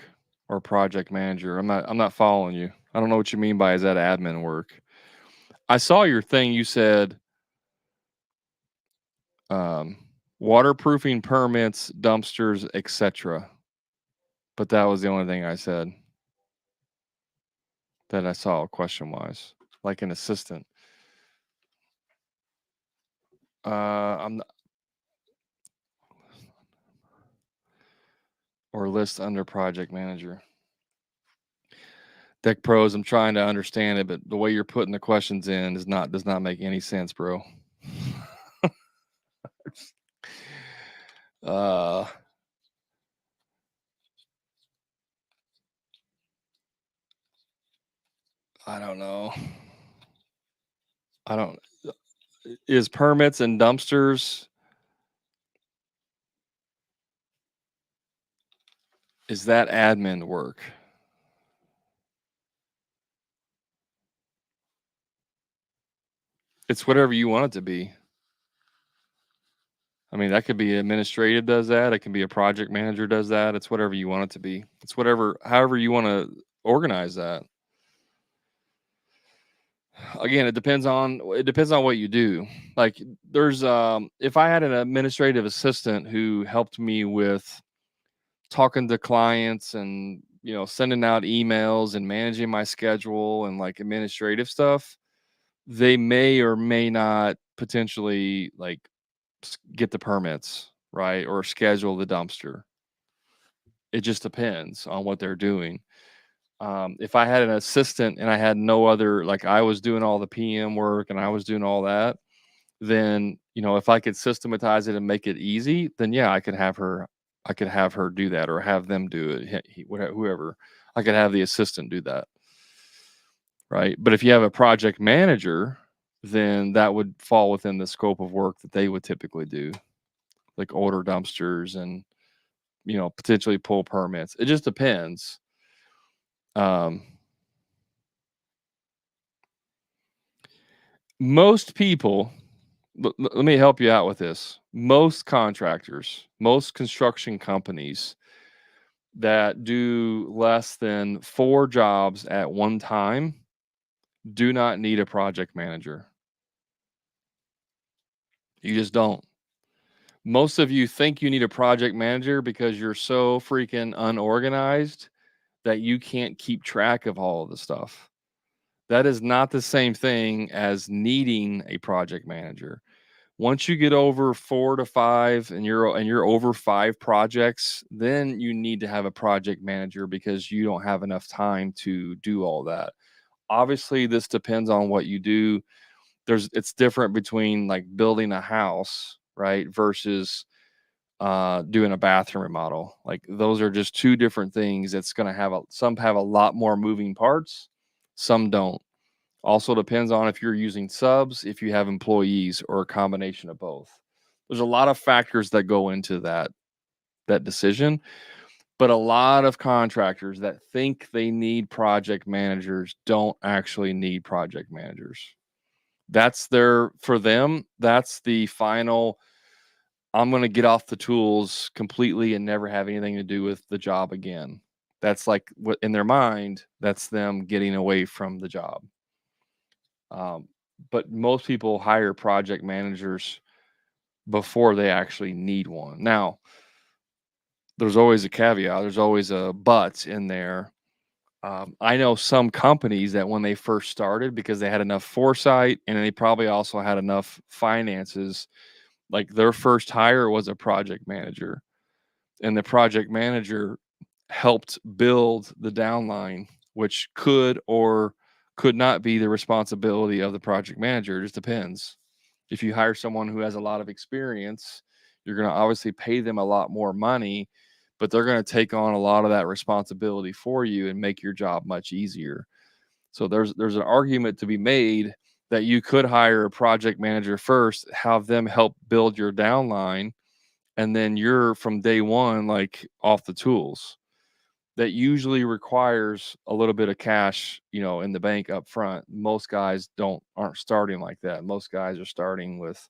or project manager? I'm not following you. I don't know what you mean by is that admin work. I saw your thing. You said um, waterproofing permits, dumpsters, etc. But that was the only thing I said that I saw question wise, like an assistant. I'm not, or list under project manager. Deck pros. I'm trying to understand it, but the way you're putting the questions in does not make any sense, bro. uh, I don't know. I don't. Is permits and dumpsters, is that admin work? It's whatever you want it to be. I mean, that could be administrative does that. It can be a project manager does that. It's whatever you want it to be. It's whatever, however you want to organize that. Again, it depends on what you do. Like there's if I had an administrative assistant who helped me with talking to clients and sending out emails and managing my schedule and like administrative stuff, they may or may not potentially like get the permits, right? Or schedule the dumpster. It just depends on what they're doing. If I had an assistant and I had no other, like I was doing all the PM work and I was doing all that, then if I could systematize it and make it easy, then yeah, I could have her do that or have them do it. Whoever, I could have the assistant do that, right? But if you have a project manager, then that would fall within the scope of work that they would typically do, like order dumpsters and potentially pull permits. It just depends. Um, Most people, let me help you out with this. Most contractors, most construction companies that do less than 4 jobs at one time do not need a project manager. You just don't. Most of you think you need a project manager because you're so freaking unorganized that you can't keep track of all of the stuff. That is not the same thing as needing a project manager. Once you get over 4 to 5 and you're over 5 projects, then you need to have a project manager because you don't have enough time to do all that. Obviously, this depends on what you do. It's different between like building a house, right, versus doing a bathroom remodel. Like those are just two different things. It's going to have some have a lot more moving parts, some don't. Also depends on if you're using subs, if you have employees, or a combination of both. There's a lot of factors that go into that decision, but a lot of contractors that think they need project managers don't actually need project managers. That's their for them, that's the final I'm going to get off the tools completely and never have anything to do with the job again. That's like what in their mind, that's them getting away from the job. Um, but most people hire project managers before they actually need one. Now, there's always a caveat, there's always a but in there. I know some companies that when they first started, because they had enough foresight and they probably also had enough finances, like their first hire was a project manager, and the project manager helped build the downline which could or could not be the responsibility of the project manager. It just depends. If you hire someone who has a lot of experience, you're going to obviously pay them a lot more money, but they're going to take on a lot of that responsibility for you and make your job much easier. So there's an argument to be made that you could hire a project manager first, have them help build your downline, and then you're from day one like off the tools. That usually requires a little bit of cash, in the bank up front. Most guys aren't starting like that. Most guys are starting with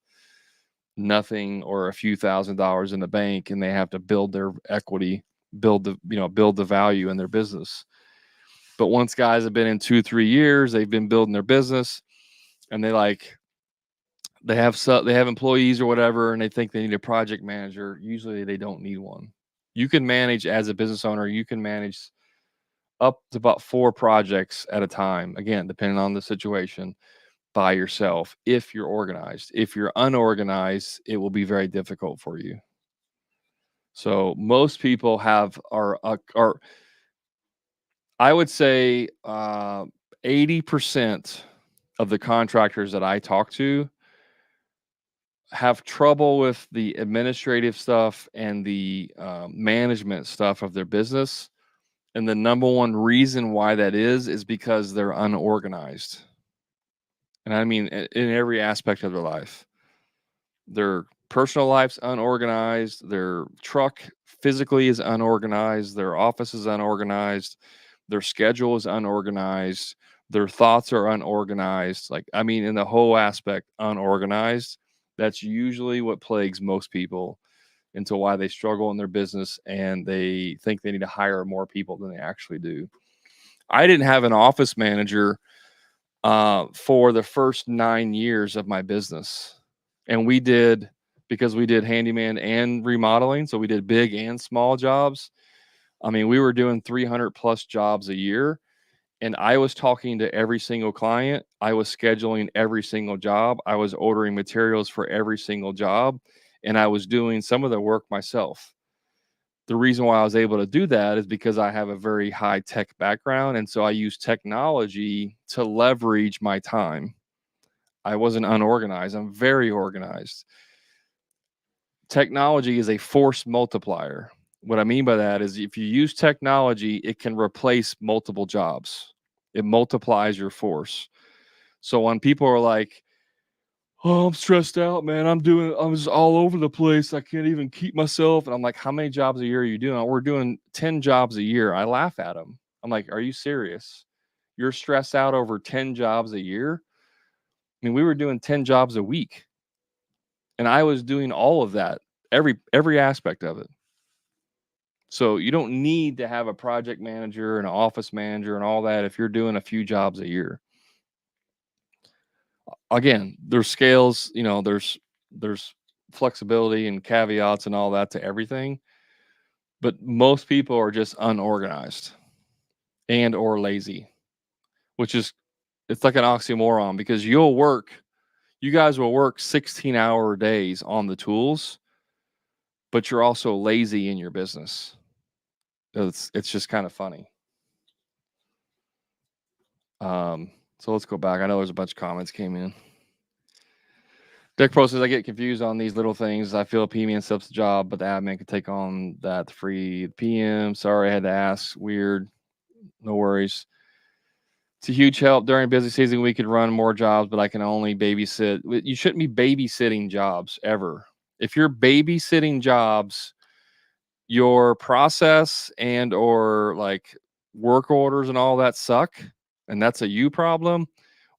nothing or a few $1,000s in the bank, and they have to build their equity, build the value in their business. But once guys have been in 2-3 years, they've been building their business, and they have employees or whatever, and they think they need a project manager. Usually they don't need one. You can manage as a business owner, you can manage up to about 4 projects at a time, again, depending on the situation, by yourself if you're organized. If you're unorganized, it will be very difficult for you. So most people are I would say 80% of the contractors that I talk to have trouble with the administrative stuff and the management stuff of their business. And the number one reason why that is because they're unorganized. And I mean, in every aspect of their life. Their personal life's unorganized. Their truck physically is unorganized. Their office is unorganized. Their schedule is unorganized. Their thoughts are unorganized. Like, I mean, in the whole aspect, unorganized. That's usually what plagues most people into why they struggle in their business and they think they need to hire more people than they actually do. I didn't have an office manager for the first 9 years of my business. And because we did handyman and remodeling, so we did big and small jobs. I mean, we were doing 300 plus jobs a year, and I was talking to every single client. I was scheduling every single job. I was ordering materials for every single job, and I was doing some of the work myself. The reason why I was able to do that is because I have a very high tech background. And so I use technology to leverage my time. I wasn't unorganized. I'm very organized. Technology is a force multiplier. What I mean by that is if you use technology, it can replace multiple jobs. It multiplies your force. So when people are like, "Oh, I'm stressed out, man. I'm just all over the place. I can't even keep myself." And I'm like, "How many jobs a year are you doing?" "We're doing 10 jobs a year." I laugh at them. I'm like, "Are you serious? You're stressed out over 10 jobs a year?" I mean, we were doing 10 jobs a week. And I was doing all of that, every aspect of it. So you don't need to have a project manager and an office manager and all that if you're doing a few jobs a year. Again, there's scales, there's flexibility and caveats and all that to everything, but most people are just unorganized and or lazy, which is it's like an oxymoron because you guys will work 16-hour days on the tools, but you're also lazy in your business. It's just kind of funny. So let's go back. I know there's a bunch of comments came in. Deck Pro says I get confused on these little things. I feel a PM subs the job, but the admin can take on that free PM. Sorry, I had to ask. Weird. No worries. It's a huge help during busy season. We could run more jobs, but I can only babysit. You shouldn't be babysitting jobs ever. If you're babysitting jobs, your process and or like work orders and all that suck, and that's a you problem,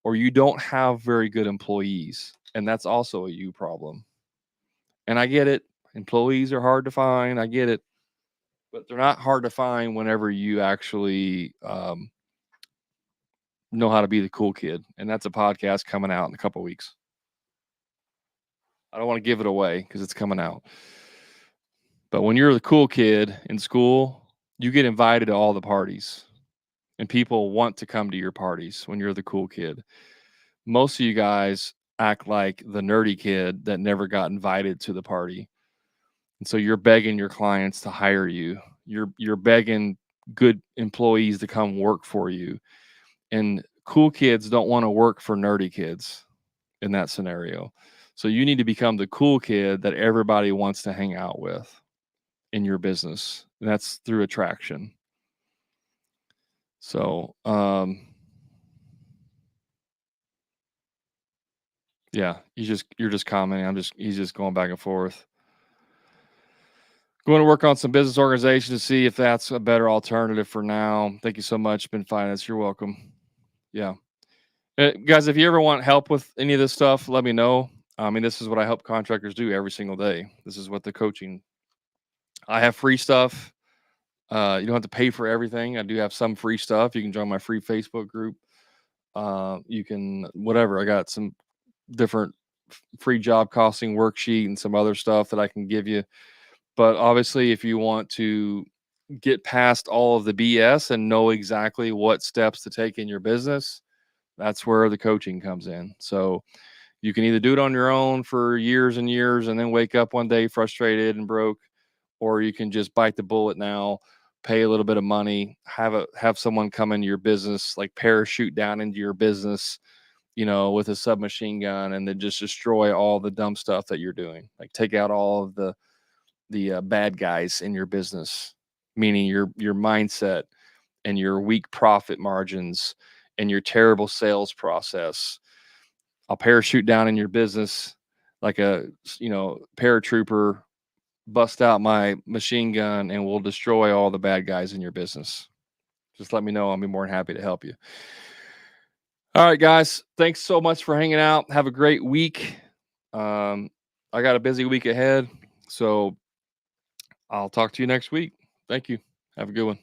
or you don't have very good employees, and that's also a you problem. And I get it. Employees are hard to find. I get it. But they're not hard to find whenever you actually know how to be the cool kid. And that's a podcast coming out in a couple weeks. I don't want to give it away because it's coming out. But when you're the cool kid in school, you get invited to all the parties. And people want to come to your parties when you're the cool kid. Most of you guys act like the nerdy kid that never got invited to the party. And so you're begging your clients to hire you. You're begging good employees to come work for you. And cool kids don't want to work for nerdy kids in that scenario. So you need to become the cool kid that everybody wants to hang out with in your business. And that's through attraction. So, yeah, you're just commenting. He's just going back and forth. Going to work on some business organization to see if that's a better alternative for now. Thank you so much, Ben Finance. You're welcome. Yeah. Guys, if you ever want help with any of this stuff, let me know. I mean, this is what I help contractors do every single day. This is what the coaching. I have free stuff. You don't have to pay for everything. I do have some free stuff. You can join my free Facebook group. You can whatever. I got some different free job costing worksheet and some other stuff that I can give you. But obviously, if you want to get past all of the BS and know exactly what steps to take in your business, that's where the coaching comes in. So you can either do it on your own for years and years and then wake up one day frustrated and broke, or you can just bite the bullet now, pay a little bit of money, have someone come into your business, like parachute down into your business, with a submachine gun, and then just destroy all the dumb stuff that you're doing. Like take out all of the bad guys in your business, meaning your mindset and your weak profit margins and your terrible sales process. I'll parachute down in your business like a paratrooper, bust out my machine gun, and we'll destroy all the bad guys in your business. Just let me know. I'll be more than happy to help you. All right, guys. Thanks so much for hanging out. Have a great week. Um, I got a busy week ahead, so I'll talk to you next week. Thank you. Have a good one.